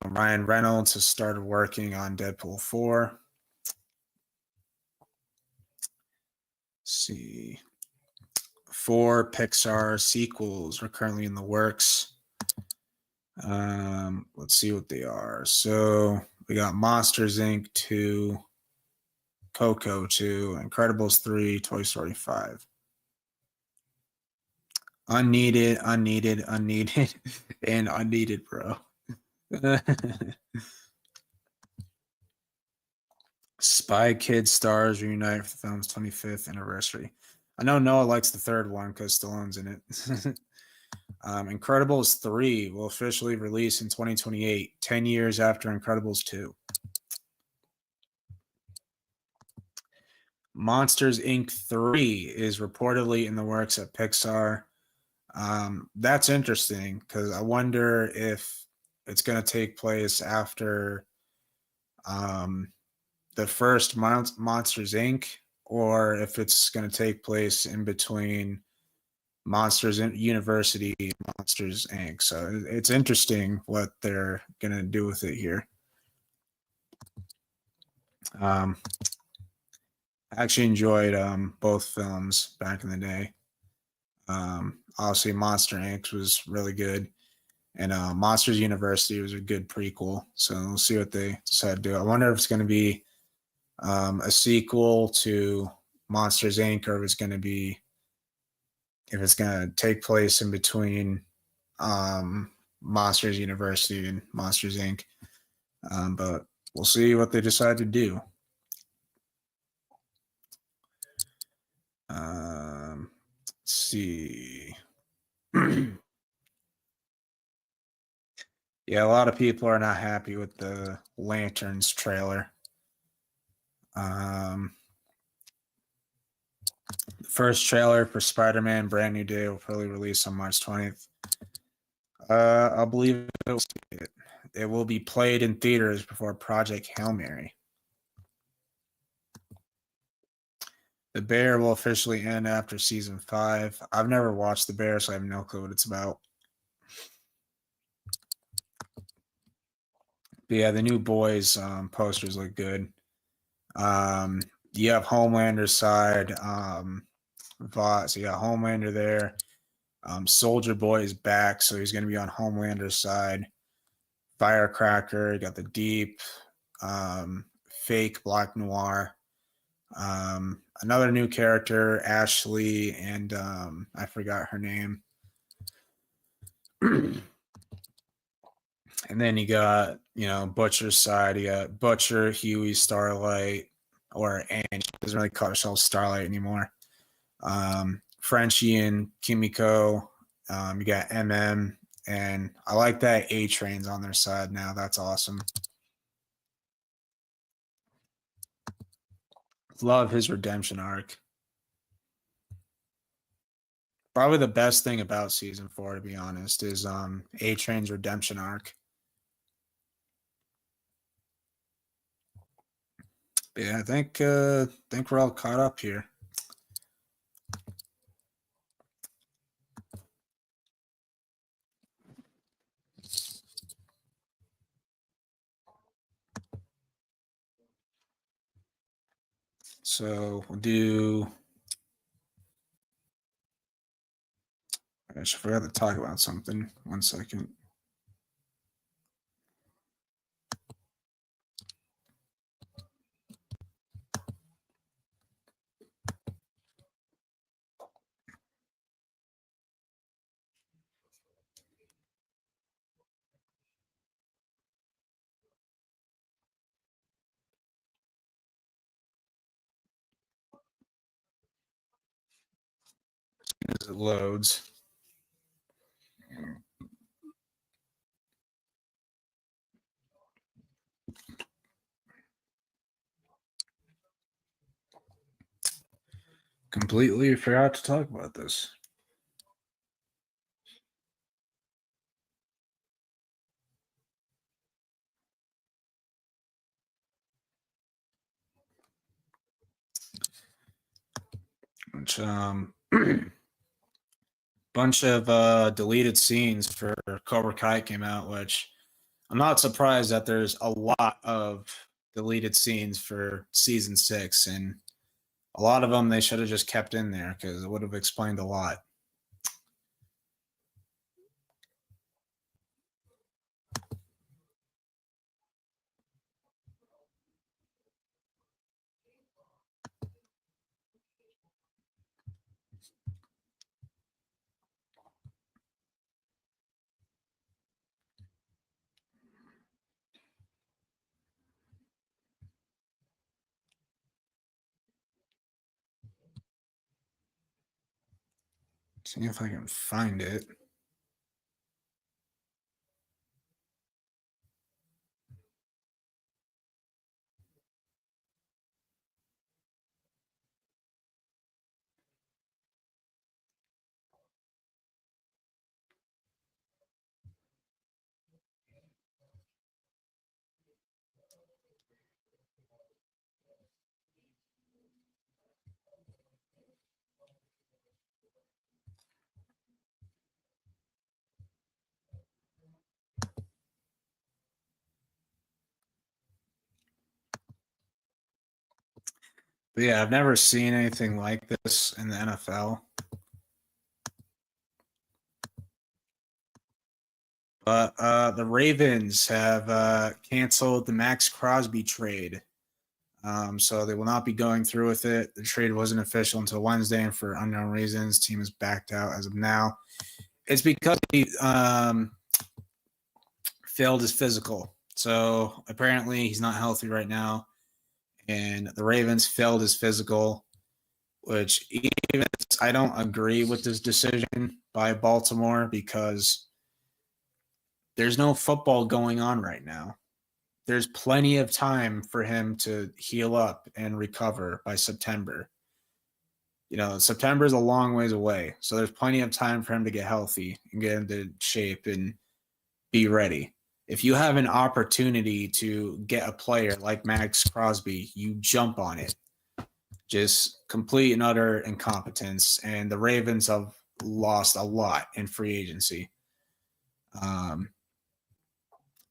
Ryan Reynolds has started working on Deadpool 4. Let's see. 4 Pixar sequels are currently in the works. Let's see what they are. So we got Monsters Inc. 2, Coco 2, Incredibles 3, Toy Story 5. Unneeded, and unneeded, bro. Spy Kids stars reunite for the film's 25th anniversary. I know Noah likes the third one because Stallone's in it. Incredibles 3 will officially release in 2028, 10 years after Incredibles 2. Monsters Inc. 3 is reportedly in the works at Pixar. That's interesting because I wonder if it's going to take place after um, the first Monsters Inc. or if it's going to take place in between Monsters University and Monsters Inc. So it's interesting what they're going to do with it here. Um, I actually enjoyed both films back in the day. Obviously, Monster Inc. was really good, and Monsters University was a good prequel. So we'll see what they decide to do. I wonder if it's going to be a sequel to Monsters Inc. or if it's going to take place in between Monsters University and Monsters Inc. But we'll see what they decide to do. Let's see. Yeah, a lot of people are not happy with the Lanterns trailer. The first trailer for Spider-Man Brand New Day will probably release on March 20th. I believe it will be played in theaters before Project Hail Mary. The Bear will officially end after season 5. I've never watched The Bear, so I have no clue what it's about. But yeah, the new Boys posters look good. You have Homelander's side. So you got Homelander there. Soldier Boy is back, so he's going to be on Homelander's side. Firecracker, you got the Deep, fake Black Noir. Another new character, Ashley, and I forgot her name. And then you got, Butcher's side. You got Butcher, Huey, Starlight, or Annie. Doesn't really call herself Starlight anymore. Frenchie and Kimiko. You got MM, and I like that A-Train's on their side now. That's awesome. Love his redemption arc. Probably the best thing about season 4, to be honest, is A-Train's redemption arc. But yeah, I think we're all caught up here. So we'll do. I forgot to talk about something. 1 second. As it loads. Completely forgot to talk about this. Which bunch of deleted scenes for Cobra Kai came out, which I'm not surprised that there's a lot of deleted scenes for season 6, and a lot of them they should have just kept in there because it would have explained a lot. See if I can find it. But yeah, I've never seen anything like this in the NFL. But the Ravens have canceled the Max Crosby trade. So they will not be going through with it. The trade wasn't official until Wednesday, and for unknown reasons, team is backed out as of now. It's because he failed his physical. So apparently he's not healthy right now, and the Ravens failed his physical, which even I don't agree with this decision by Baltimore because there's no football going on right now. There's plenty of time for him to heal up and recover by September. You know, September is a long ways away. So there's plenty of time for him to get healthy and get into shape and be ready. If you have an opportunity to get a player like Max Crosby, you jump on it. Just complete and utter incompetence. And the Ravens have lost a lot in free agency. Um,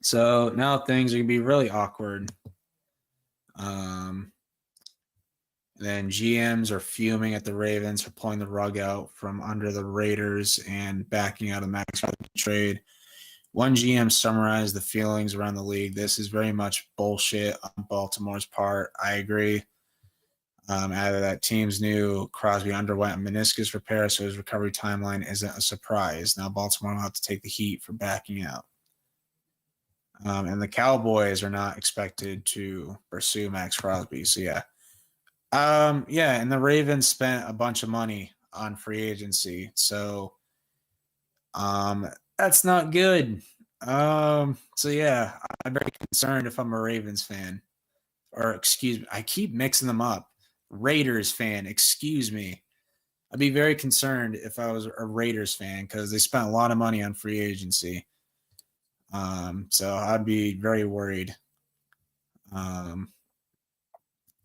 so now things are going to be really awkward. Then GMs are fuming at the Ravens for pulling the rug out from under the Raiders and backing out of the Max Crosby trade. One GM summarized the feelings around the league. This is very much bullshit on Baltimore's part. I agree. Added that teams knew Crosby underwent a meniscus repair, so his recovery timeline isn't a surprise. Now Baltimore will have to take the heat for backing out. And the Cowboys are not expected to pursue Max Crosby. So yeah. Yeah, and the Ravens spent a bunch of money on free agency. So that's not good. So yeah, I'm very concerned if I'm a Ravens fan. Or excuse me, I keep mixing them up. Raiders fan, excuse me. I'd be very concerned if I was a Raiders fan because they spent a lot of money on free agency. So I'd be very worried. Um,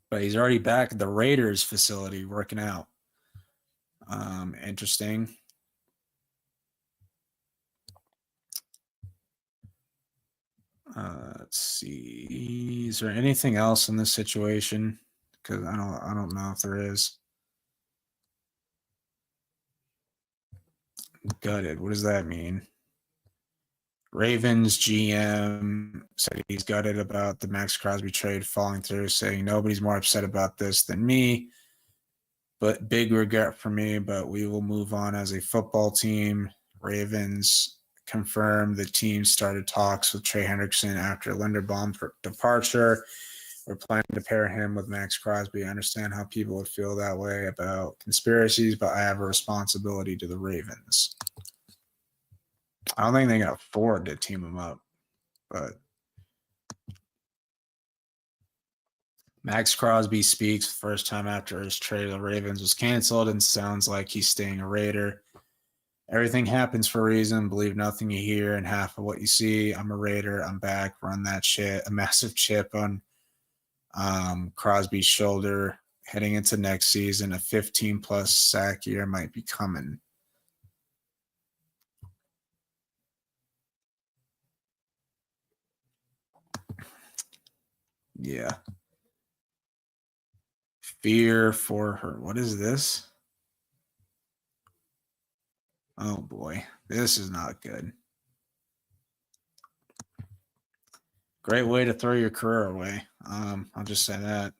but he's already back at the Raiders facility working out. Interesting. Let's see. Is there anything else in this situation? Because I don't know if there is. Gutted. What does that mean? Ravens GM said he's gutted about the Max Crosby trade falling through, saying nobody's more upset about this than me. But big regret for me, but we will move on as a football team. Ravens confirmed the team started talks with Trey Hendrickson after Linderbaum's departure. We're planning to pair him with Max Crosby. I understand how people would feel that way about conspiracies, but I have a responsibility to the Ravens. I don't think they can afford to team him up, but Max Crosby speaks first time after his trade to the Ravens was canceled and sounds like he's staying a Raider. Everything happens for a reason. Believe nothing you hear and half of what you see. I'm a Raider. I'm back. Run that shit. A massive chip on Crosby's shoulder heading into next season. A 15-plus sack year might be coming. Yeah. Fear for her. What is this? Oh boy. This is not good. Great way to throw your career away. I'll just say that.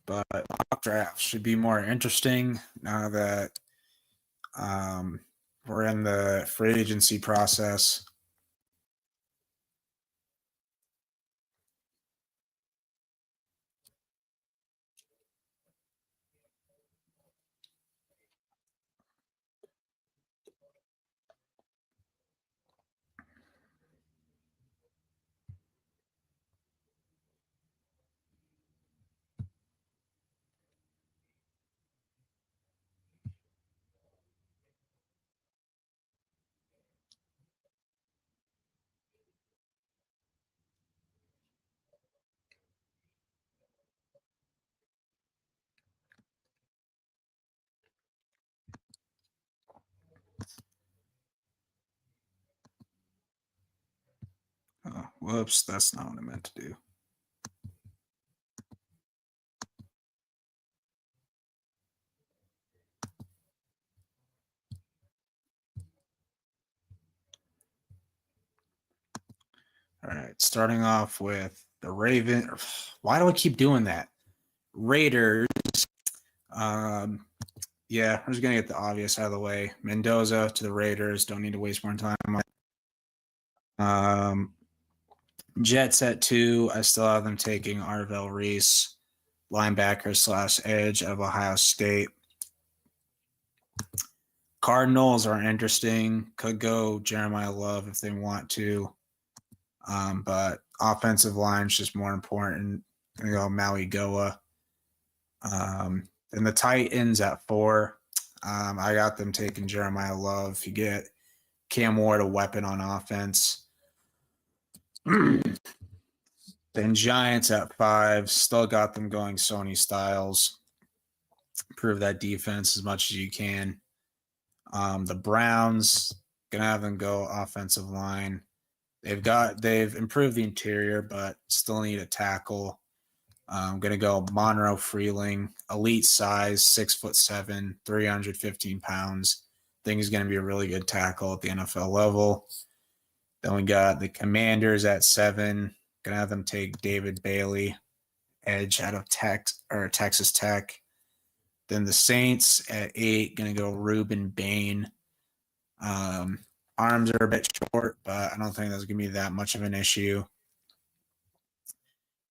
But mock drafts should be more interesting now that we're in the free agency process. Whoops, that's not what I meant to do. All right, starting off with the Raven. Why do I keep doing that? Raiders. Yeah, I'm just gonna get the obvious out of the way. Mendoza to the Raiders. Don't need to waste more time on it. Jets at 2. I still have them taking Arvell Reese, linebacker / edge of Ohio State. Cardinals are interesting. Could go Jeremiah Love if they want to. But offensive line is just more important. Gonna go Maui Goa. And the Titans at 4. I got them taking Jeremiah Love. You get Cam Ward, a weapon on offense. Then Giants at 5. Still got them going Sony Styles. Improve that defense as much as you can. The Browns, gonna have them go offensive line. They've improved the interior, but still need a tackle. I'm gonna go Monroe Freeling, elite size, 6'7", 315 pounds. Think he's gonna be a really good tackle at the NFL level. Then we got the Commanders at 7. Gonna have them take David Bailey, edge out of Texas Tech. Then the Saints at 8. Gonna go Ruben Bain. Arms are a bit short, but I don't think that's gonna be that much of an issue.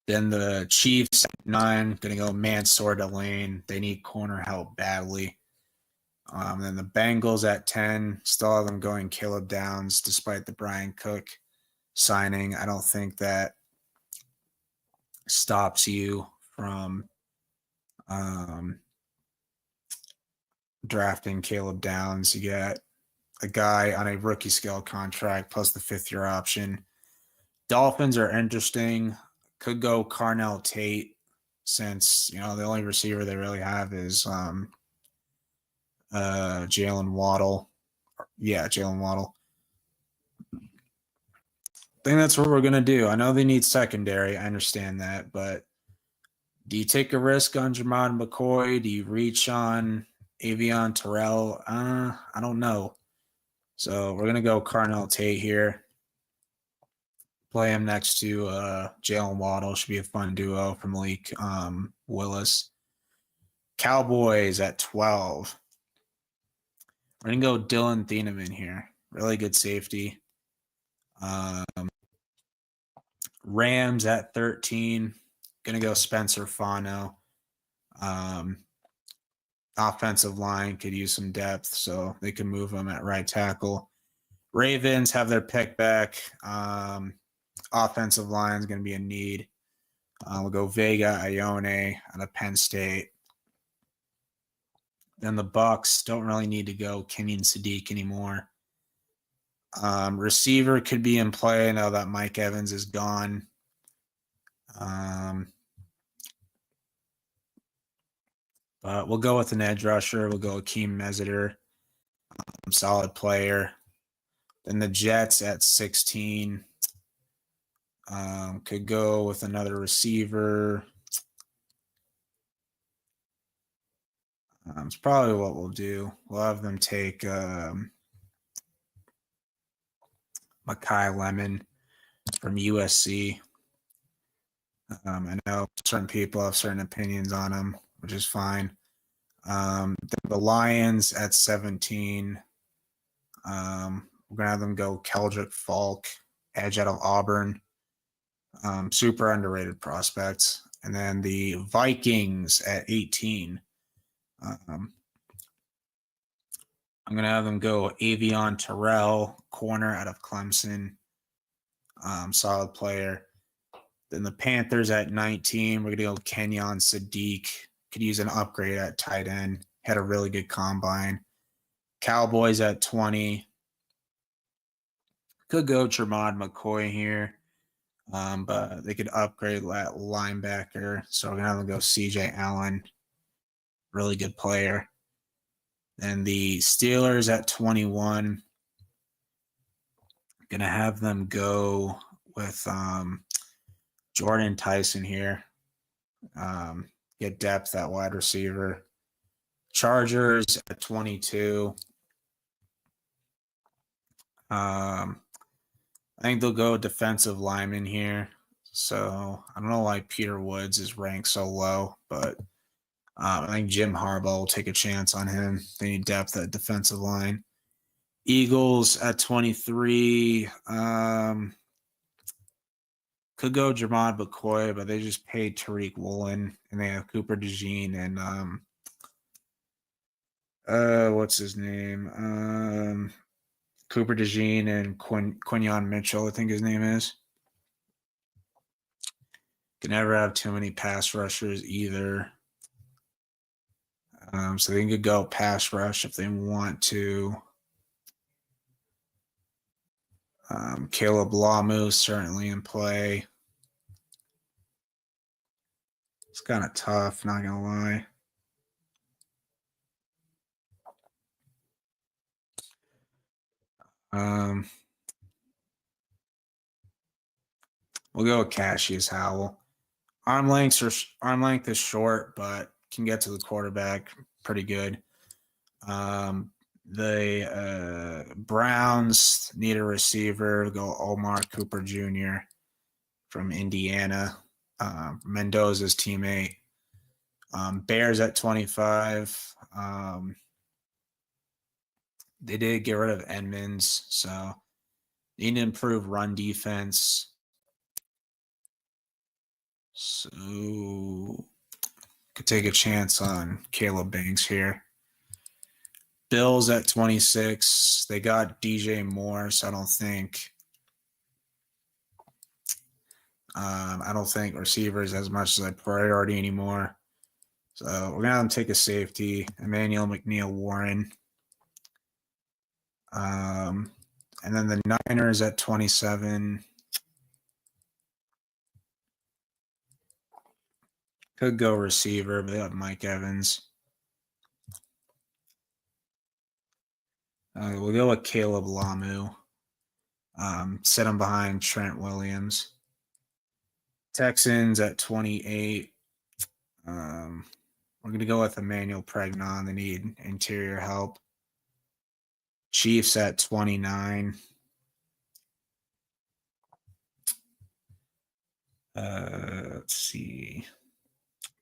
Then the Chiefs at 9, going to go Mansour Delane. They need corner help badly. Then the Bengals at 10, still have them going Caleb Downs despite the Brian Cook signing. I don't think that stops you from drafting Caleb Downs. You get a guy on a rookie scale contract plus the 5th-year option. Dolphins are interesting. Could go Carnell Tate since, the only receiver they really have is Jalen Waddle. Yeah, Jalen Waddle. I think that's what we're going to do. I know they need secondary. I understand that. But do you take a risk on Jermod McCoy? Do you reach on Avion Terrell? I don't know. So we're going to go Carnell Tate here. Play him next to Jalen Waddle. Should be a fun duo from Malik Willis. Cowboys at 12. We're going to go Dylan Thieneman here. Really good safety. Rams at 13. Going to go Spencer Fano. Offensive line could use some depth, so they can move him at right tackle. Ravens have their pick back. Offensive line is going to be a need. We'll go Vega Ione out of Penn State. Then the Bucks don't really need to go Kenyon Sadiq anymore. Receiver could be in play now that Mike Evans is gone. But we'll go with an edge rusher. We'll go Akeem Mezider. Solid player. Then the Jets at 16. Could go with another receiver. It's probably what we'll do. We'll have them take Makai Lemon from USC. I know certain people have certain opinions on him, which is fine. The Lions at 17. We're going to have them go Keldrick Falk, edge out of Auburn. Super underrated prospects. And then the Vikings at 18. I'm going to have them go Avion Terrell, corner out of Clemson. Solid player. Then the Panthers at 19. We're going to go Kenyon Sadiq. Could use an upgrade at tight end. Had a really good combine. Cowboys at 20. Could go Jermod McCoy here. But they could upgrade that linebacker. So we're going to have them go CJ Allen. Really good player. Then the Steelers at 21. Going to have them go with Jordan Tyson here. Get depth at wide receiver. Chargers at 22. I think they'll go defensive lineman here. So I don't know why Peter Woods is ranked so low, but I think Jim Harbaugh will take a chance on him. They need depth at defensive line. Eagles at 23. Could go Jermod McCoy, but they just paid Tariq Woolen, and they have Cooper DeJean and what's his name? Cooper DeJean and Quinyon Mitchell, I think his name is. Can never have too many pass rushers either. So they could go pass rush if they want to. Caleb Lamu certainly in play. It's kind of tough, not gonna lie. We'll go with Cassius Howell. Arm length is short, but can get to the quarterback pretty good. The Browns need a receiver. Go Omar Cooper Jr. from Indiana, Mendoza's teammate. Bears at 25. They did get rid of Edmonds, so need to improve run defense. So could take a chance on Caleb Banks here. Bills at 26. They got DJ Moore, so I don't think receivers as much as a priority anymore. So we're gonna have them take a safety, Emmanuel McNeil Warren. And then the Niners at 27. Could go receiver, but they have Mike Evans. We'll go with Caleb Lamu. Set him behind Trent Williams. Texans at 28. We're going to go with Emmanuel Pregnon. They need interior help. Chiefs at 29. Let's see.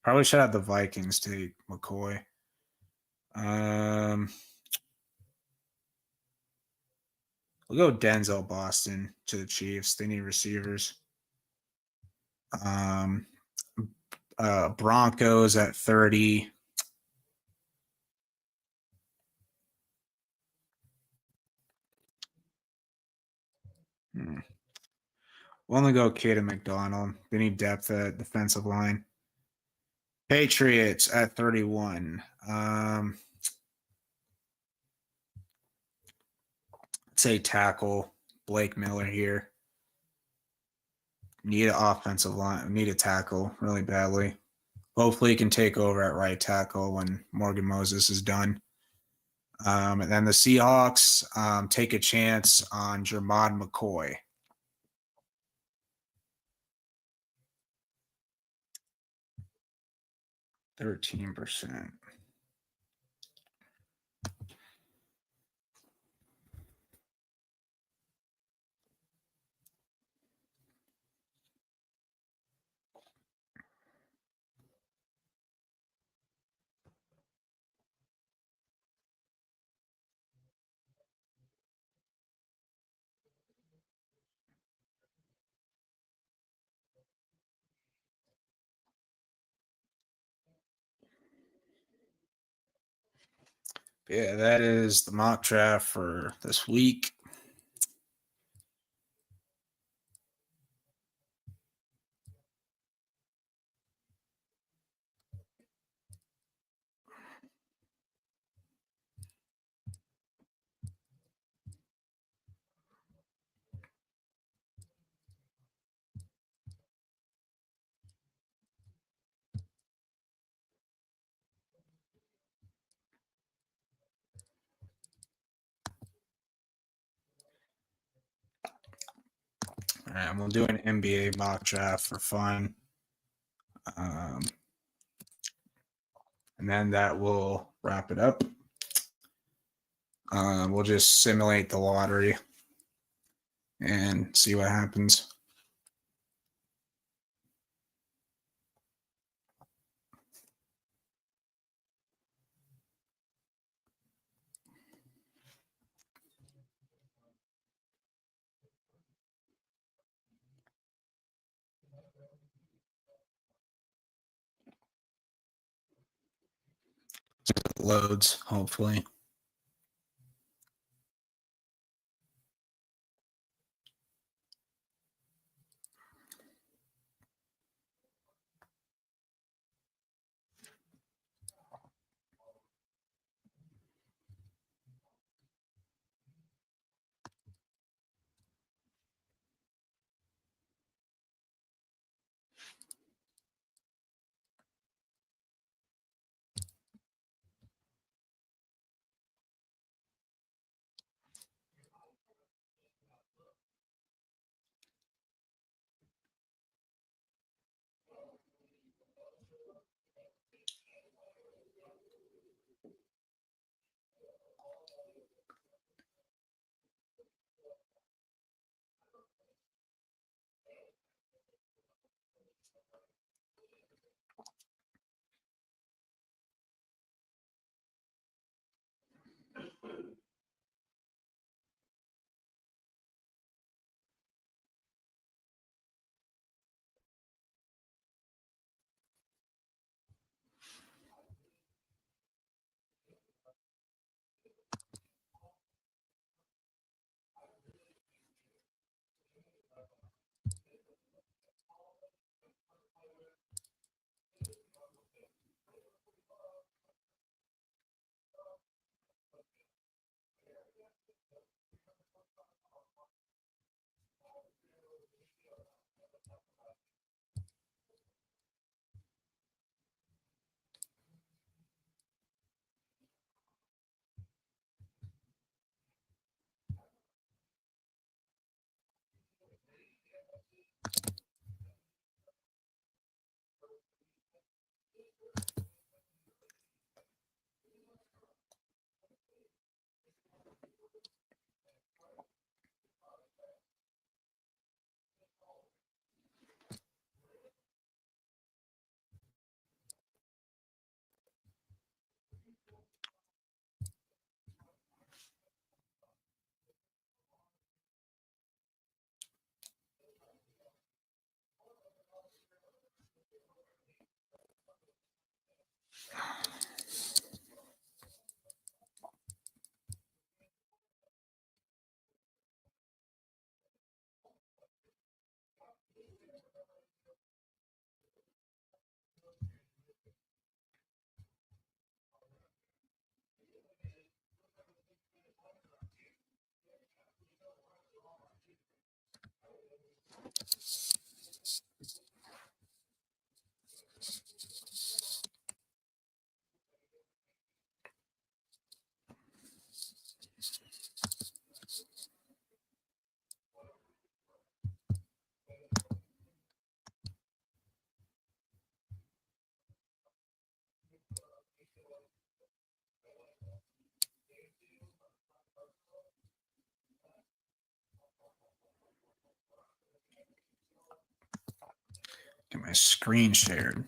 Probably should have the Vikings take McCoy. We'll go Denzel Boston to the Chiefs. They need receivers. Broncos at 30. We'll only go Caden McDonald. They need depth at defensive line. Patriots at 31. Let's say tackle Blake Miller here. Need an offensive line. Need a tackle really badly. Hopefully, he can take over at right tackle when Morgan Moses is done. And then the Seahawks take a chance on Jermod McCoy. 13%. Yeah, that is the mock draft for this week. right, we'll do an NBA mock draft for fun. And then that will wrap it up. We'll just simulate the lottery and see what happens. It loads, hopefully. Get my screen shared.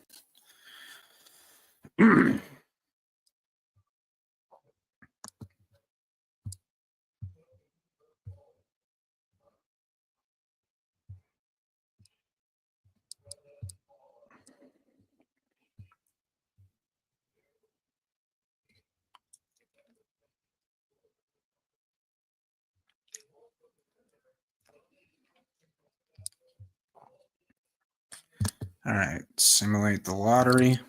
All right, simulate the lottery.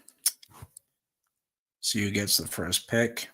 See who gets the first pick.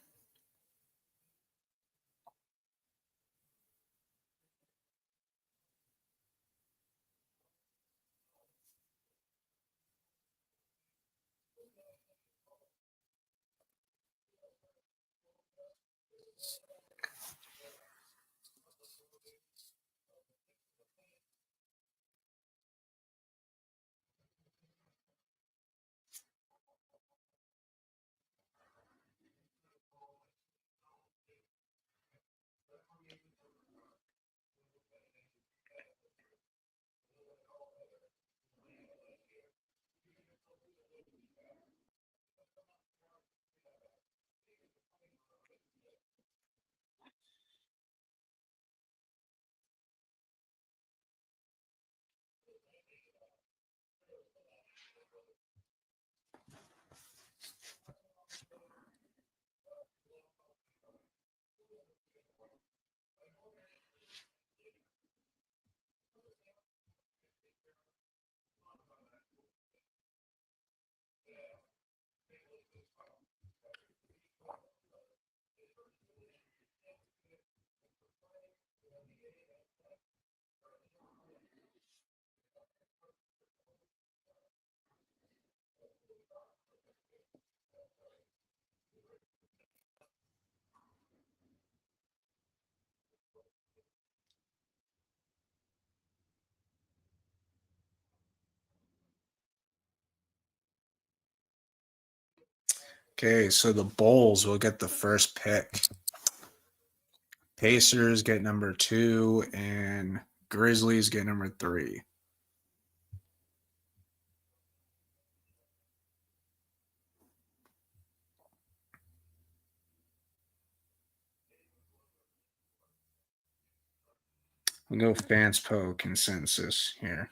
Okay, so the Bulls will get the first pick. Pacers get number 2, and Grizzlies get number 3. We'll go Fanspo consensus here.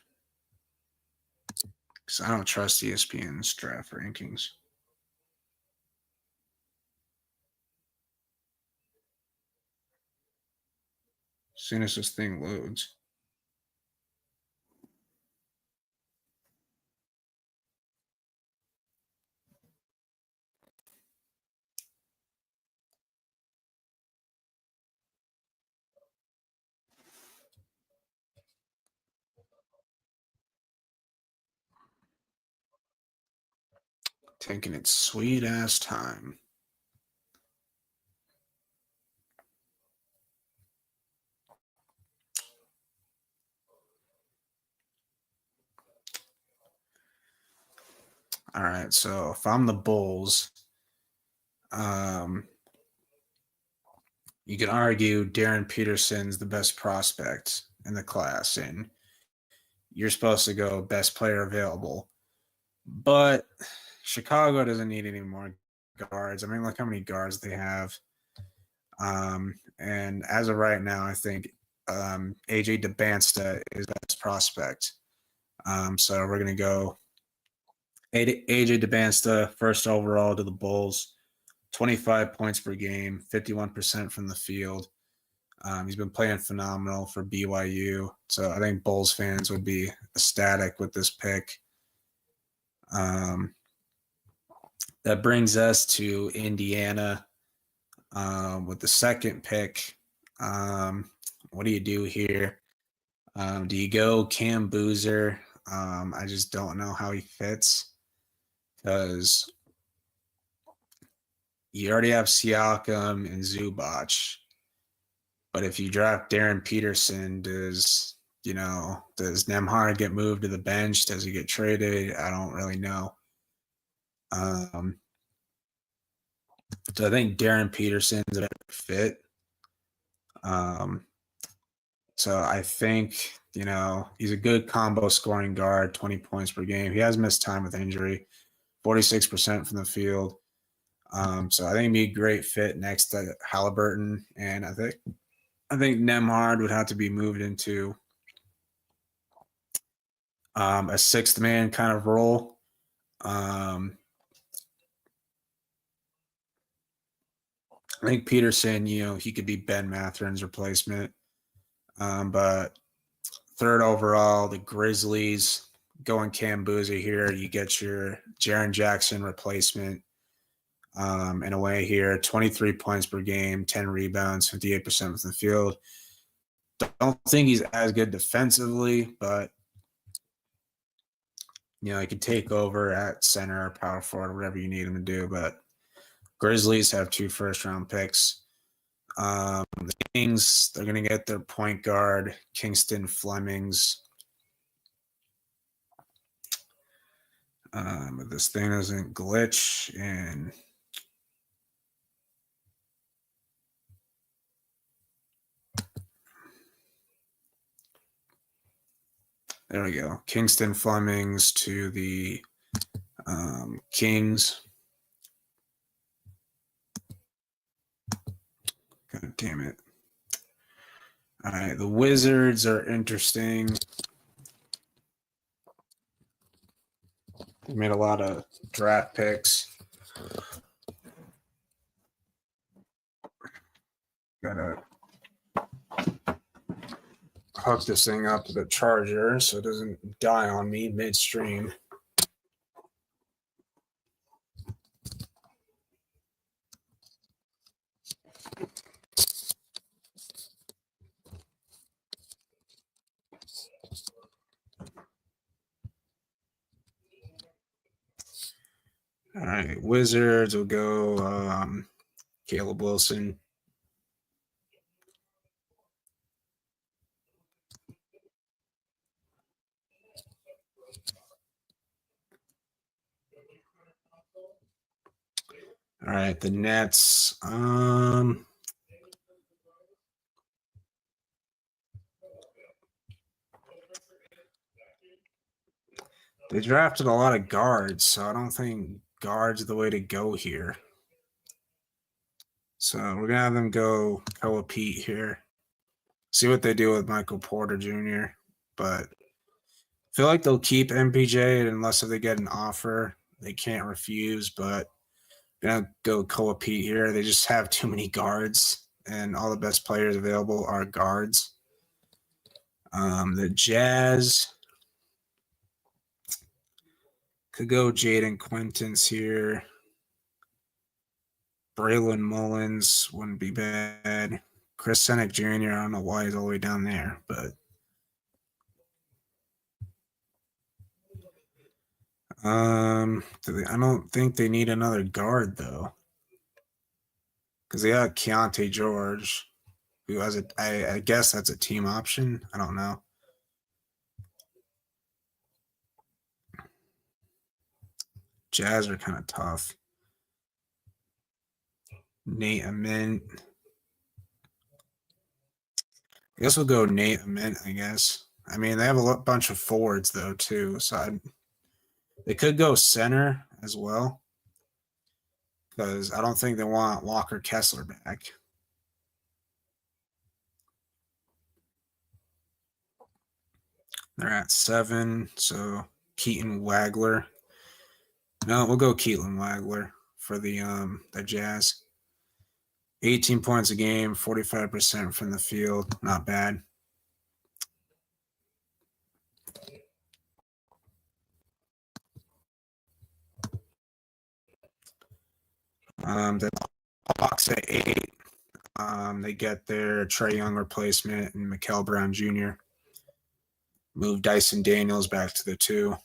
Because I don't trust ESPN's draft rankings. As soon as this thing loads. Taking its sweet ass time. All right, so if I'm the Bulls, you can argue Darren Peterson's the best prospect in the class, and you're supposed to go best player available. But Chicago doesn't need any more guards. I mean, look how many guards they have. And as of right now, I think AJ DeBansta is the best prospect. So we're going to go AJ DeBansta, first overall to the Bulls, 25 points per game, 51% from the field. He's been playing phenomenal for BYU. So I think Bulls fans would be ecstatic with this pick. That brings us to Indiana with the second pick. What do you do here? Do you go Cam Boozer? I just don't know how he fits because you already have Siakam and Zubac. But if you draft Darren Peterson, does Nembhard get moved to the bench? Does he get traded? I don't really know. So I think Darren Peterson's a better fit. So I think, he's a good combo scoring guard, 20 points per game. He has missed time with injury, 46% from the field. So I think he'd be a great fit next to Halliburton. And I think Nembhard would have to be moved into a sixth man kind of role. I think Peterson, he could be Ben Matherin's replacement. But third overall, the Grizzlies going Cam Boozer here. You get your Jaren Jackson replacement in a way here. 23 points per game, 10 rebounds, 58% from the field. Don't think he's as good defensively, but he could take over at center or power forward, whatever you need him to do. But Grizzlies have 2 first-round picks. The Kings, they're going to get their point guard, Kingston Flemings. But this thing doesn't glitch, and there we go. Kingston Flemings to the Kings. God damn it. All right, the Wizards are interesting. They made a lot of draft picks. Gotta hook this thing up to the charger so it doesn't die on me midstream. All right, Wizards will go Caleb Wilson. All right, the Nets. They drafted a lot of guards, so I don't think guards are the way to go here. So we're gonna have them go Koa Pete here. See what they do with Michael Porter Jr. But I feel like they'll keep MPJ unless if they get an offer they can't refuse. But gonna go Koa Pete here. They just have too many guards, and all the best players available are guards. The Jazz could go Jaden Quintance here. Braylon Mullins wouldn't be bad. Chris Senick Jr., I don't know why he's all the way down there, but I don't think they need another guard though, because they got Keontae George, who has I guess that's a team option. I don't know. Jazz are kind of tough. Nate Amint. I guess we'll go Nate Amint, I guess. I mean, they have a bunch of forwards though too, so they could go center as well, because I don't think they want Walker Kessler back. They're at 7, so Keaton Wagler. No, we'll go Keaton Wagler for the Jazz. 18 points a game, 45% from the field. Not bad. The Hawks at 8. They get their Trae Young replacement and Mikal Brown Jr. Move Dyson Daniels back to the 2.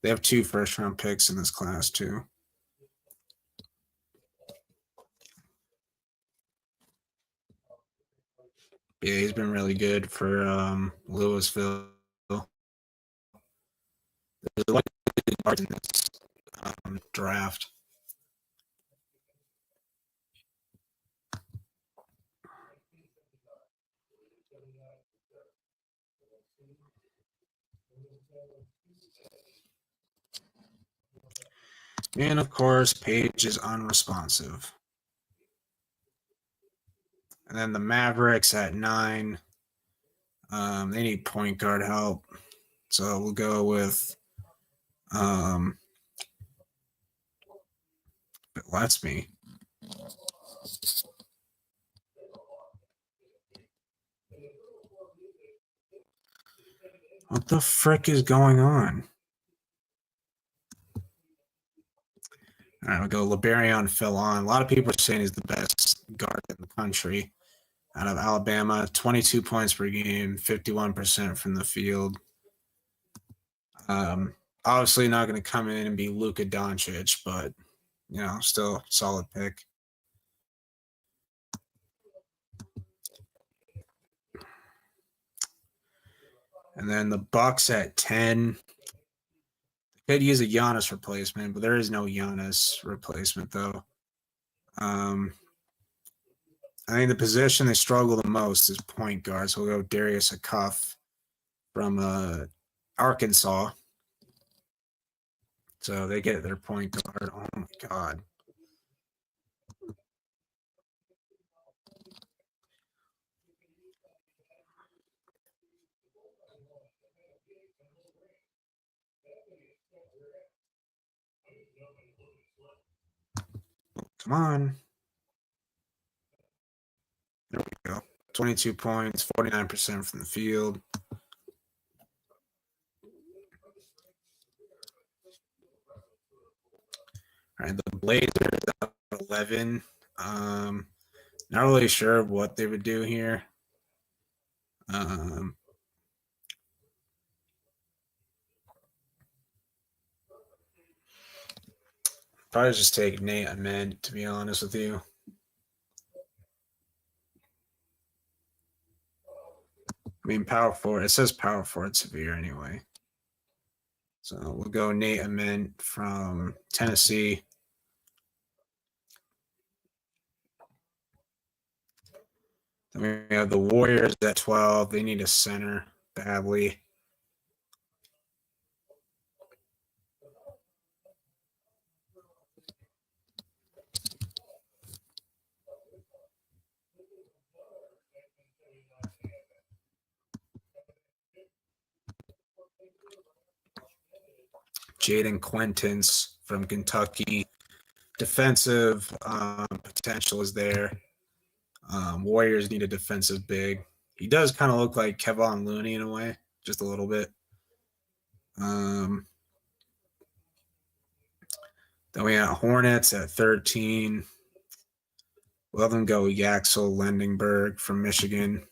They have 2 first-round picks in this class, too. Yeah, he's been really good for Louisville. There's a lot of good cards in this draft. And of course, Page is unresponsive. And then the Mavericks at 9. They need point guard help. So we'll go with it lets me. What the frick is going on? All right, we'll go LeBarion Philon. A lot of people are saying he's the best guard in the country. Out of Alabama, 22 points per game, 51% from the field. Obviously not going to come in and be Luka Doncic, but, still solid pick. And then the Bucks at 10. They could use a Giannis replacement, but there is no Giannis replacement, though. I think the position they struggle the most is point guard. So we'll go Darius Akuff from Arkansas. So they get their point guard. Oh, my God. Come on. There we go. 22 points, 49% from the field. All right, the Blazers at 11. Not really sure what they would do here. Probably just take Nate Amint, to be honest with you. I mean, power forward. It says power forward severe anyway. So we'll go Nate Amint from Tennessee. Then we have the Warriors at 12. They need a center badly. Jaden Quintance from Kentucky. Defensive potential is there. Warriors need a defensive big. He does kind of look like Kevon Looney in a way, just a little bit. Then we got Hornets at 13. We'll have them go Yaxel Lendenberg from Michigan.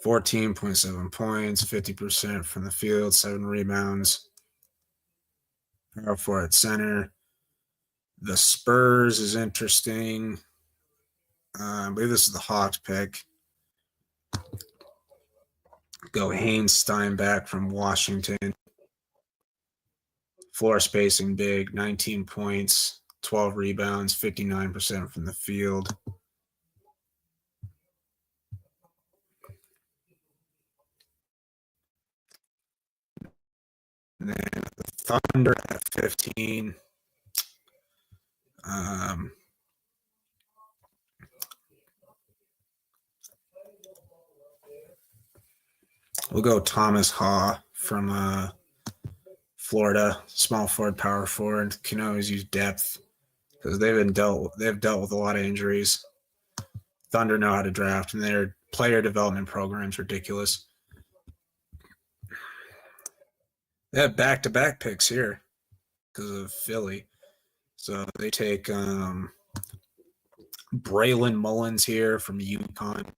14.7 points, 50% from the field, 7 rebounds. Power forward at center. The Spurs is interesting. I believe this is the Hawks pick. Go Haynes Steinbach from Washington. Floor spacing big, 19 points, 12 rebounds, 59% from the field. And then the Thunder at 15. We'll go Thomas Haw from Florida, small forward, power forward. Can always use depth because they've dealt with a lot of injuries. Thunder know how to draft, and their player development program's ridiculous. They have back-to-back picks here because of Philly. So they take Braylon Mullins here from UConn.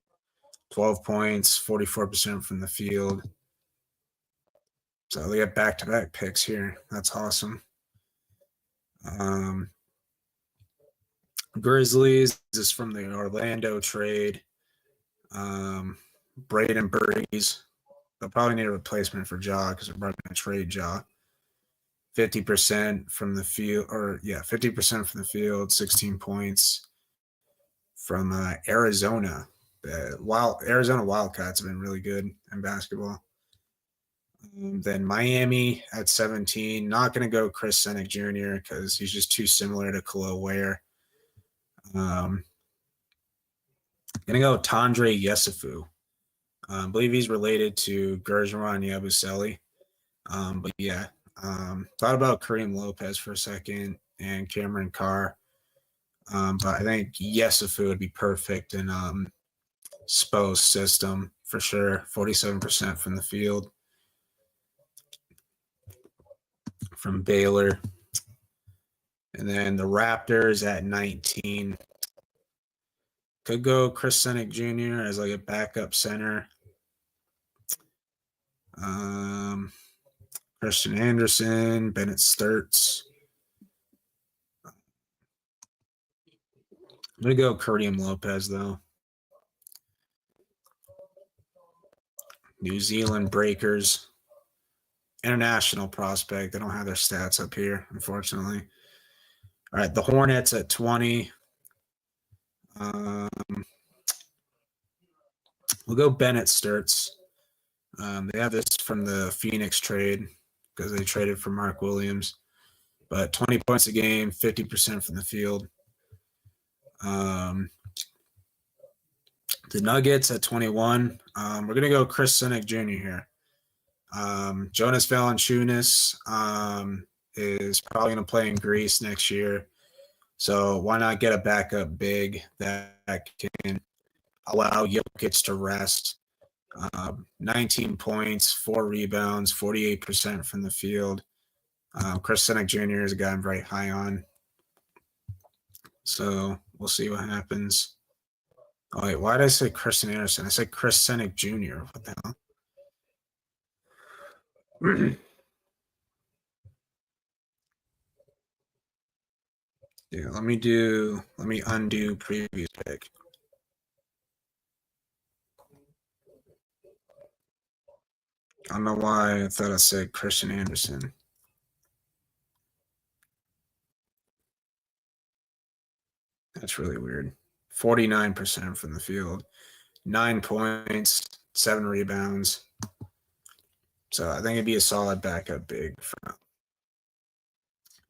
12 points, 44% from the field. So they got back-to-back picks here. That's awesome. Grizzlies is from the Orlando trade. Braden Burries. They'll probably need a replacement for Ja because they're probably going to trade Ja. 50% from the field, 50% from the field, 16 points from Arizona. Arizona Wildcats have been really good in basketball. Then Miami at 17. Not going to go Chris Senick Jr. because he's just too similar to Khalil Ware. Going to go Tandre Yesufu. I believe he's related to Gergeron Yabusele. But yeah, thought about Kareem Lopez for a second and Cameron Carr. But I think Yesufu would be perfect in Spo's system for sure. 47% from the field from Baylor. And then the Raptors at 19. Could go Chris Senick Jr. as like a backup center. Christian Anderson, Bennett Sturts. I'm going to go Kareem Lopez, though. New Zealand Breakers. International prospect. They don't have their stats up here, unfortunately. All right, the Hornets at 20. We'll go Bennett Sturts. They have this from the Phoenix trade because they traded for Mark Williams. But 20 points a game, 50% from the field. The Nuggets at 21. We're going to go Chris Senick Jr. here. Jonas Valanciunas is probably going to play in Greece next year. So why not get a backup big that can allow Jokic to rest? 19 points, 4 rebounds, 48% from the field. Chris Senick Jr. is a guy I'm very high on. So we'll see what happens. Oh, wait, why did I say Christian Anderson? I said Chris Senick Jr. What the hell? Yeah, let me undo previous pick. I don't know why I thought I said Christian Anderson. That's really weird. 49% from the field, 9 points, 7 rebounds. So I think it'd be a solid backup big for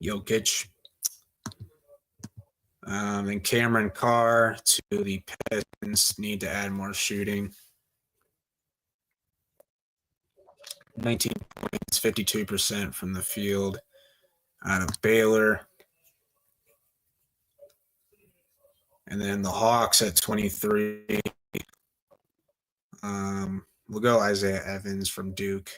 Jokic. And Cameron Carr to the Pistons need to add more shooting. 19 points, 52% from the field out of Baylor. And then the Hawks at 23. We'll go Isaiah Evans from Duke.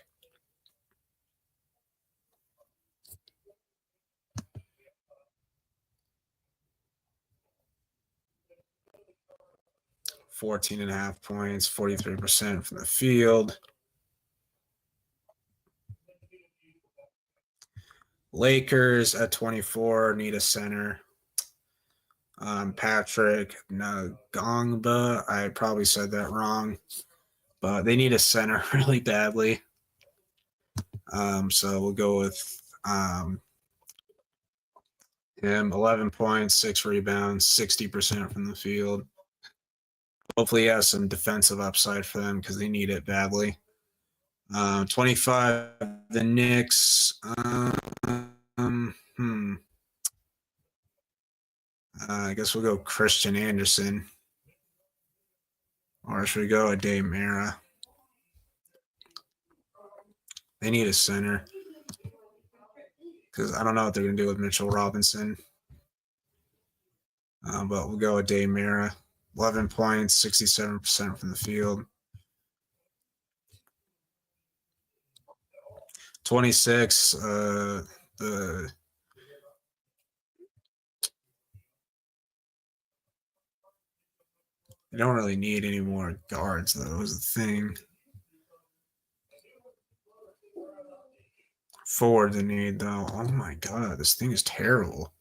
$14.5 points, 43% from the field. Lakers at 24 need a center. Patrick Ngongba, I probably said that wrong, but they need a center really badly. So we'll go with him. 11 points, 6 rebounds, 60% from the field. Hopefully he has some defensive upside for them because they need it badly. 25, the Knicks. I guess we'll go Christian Anderson. Or should we go Ade Mara? They need a center. Because I don't know what they're going to do with Mitchell Robinson. But we'll go Ade Mara. 11 points, 67% from the field. 26, they don't really need any more guards, though, is the thing. Forward they need, though. Oh, my God. This thing is terrible.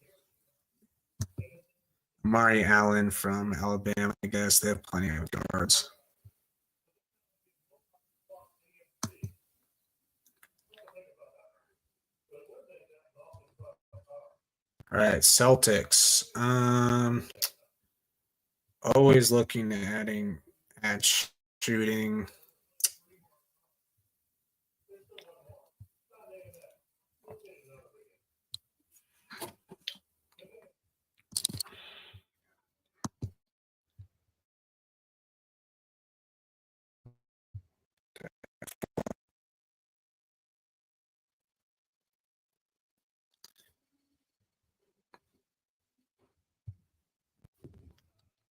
Amari Allen from Alabama, I guess. They have plenty of guards. All right, Celtics. Always looking at shooting.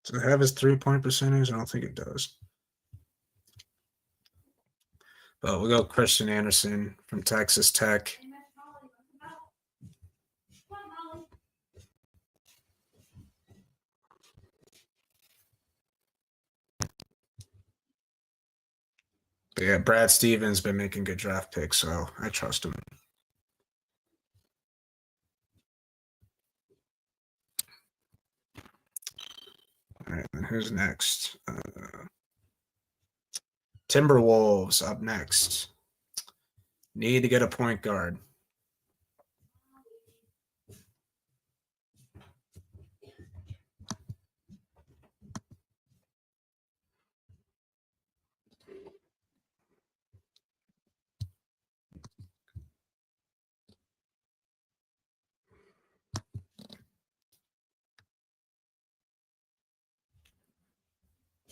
Does it have his 3-point percentage? I don't think it does. But we'll go Christian Anderson from Texas Tech. But yeah, Brad Stevens been making good draft picks, so I trust him. All right, then who's next? Timberwolves up next. Need to get a point guard.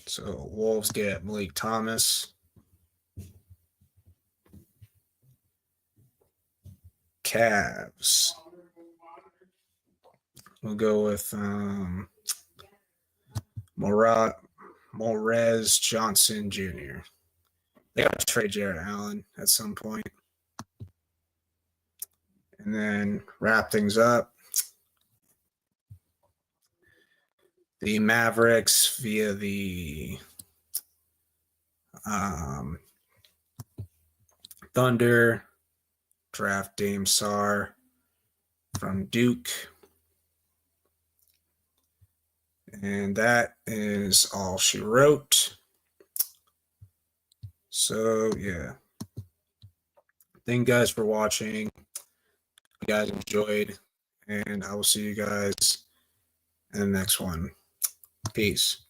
So Wolves get Malik Thomas. Cavs. We'll go with Morez Johnson Jr. They got to trade Jarrett Allen at some point. And then wrap things up. The Mavericks via the Thunder draft Dame Sarr from Duke. And that is all she wrote. So, yeah. Thank you guys for watching. You guys enjoyed. And I will see you guys in the next one. Peace.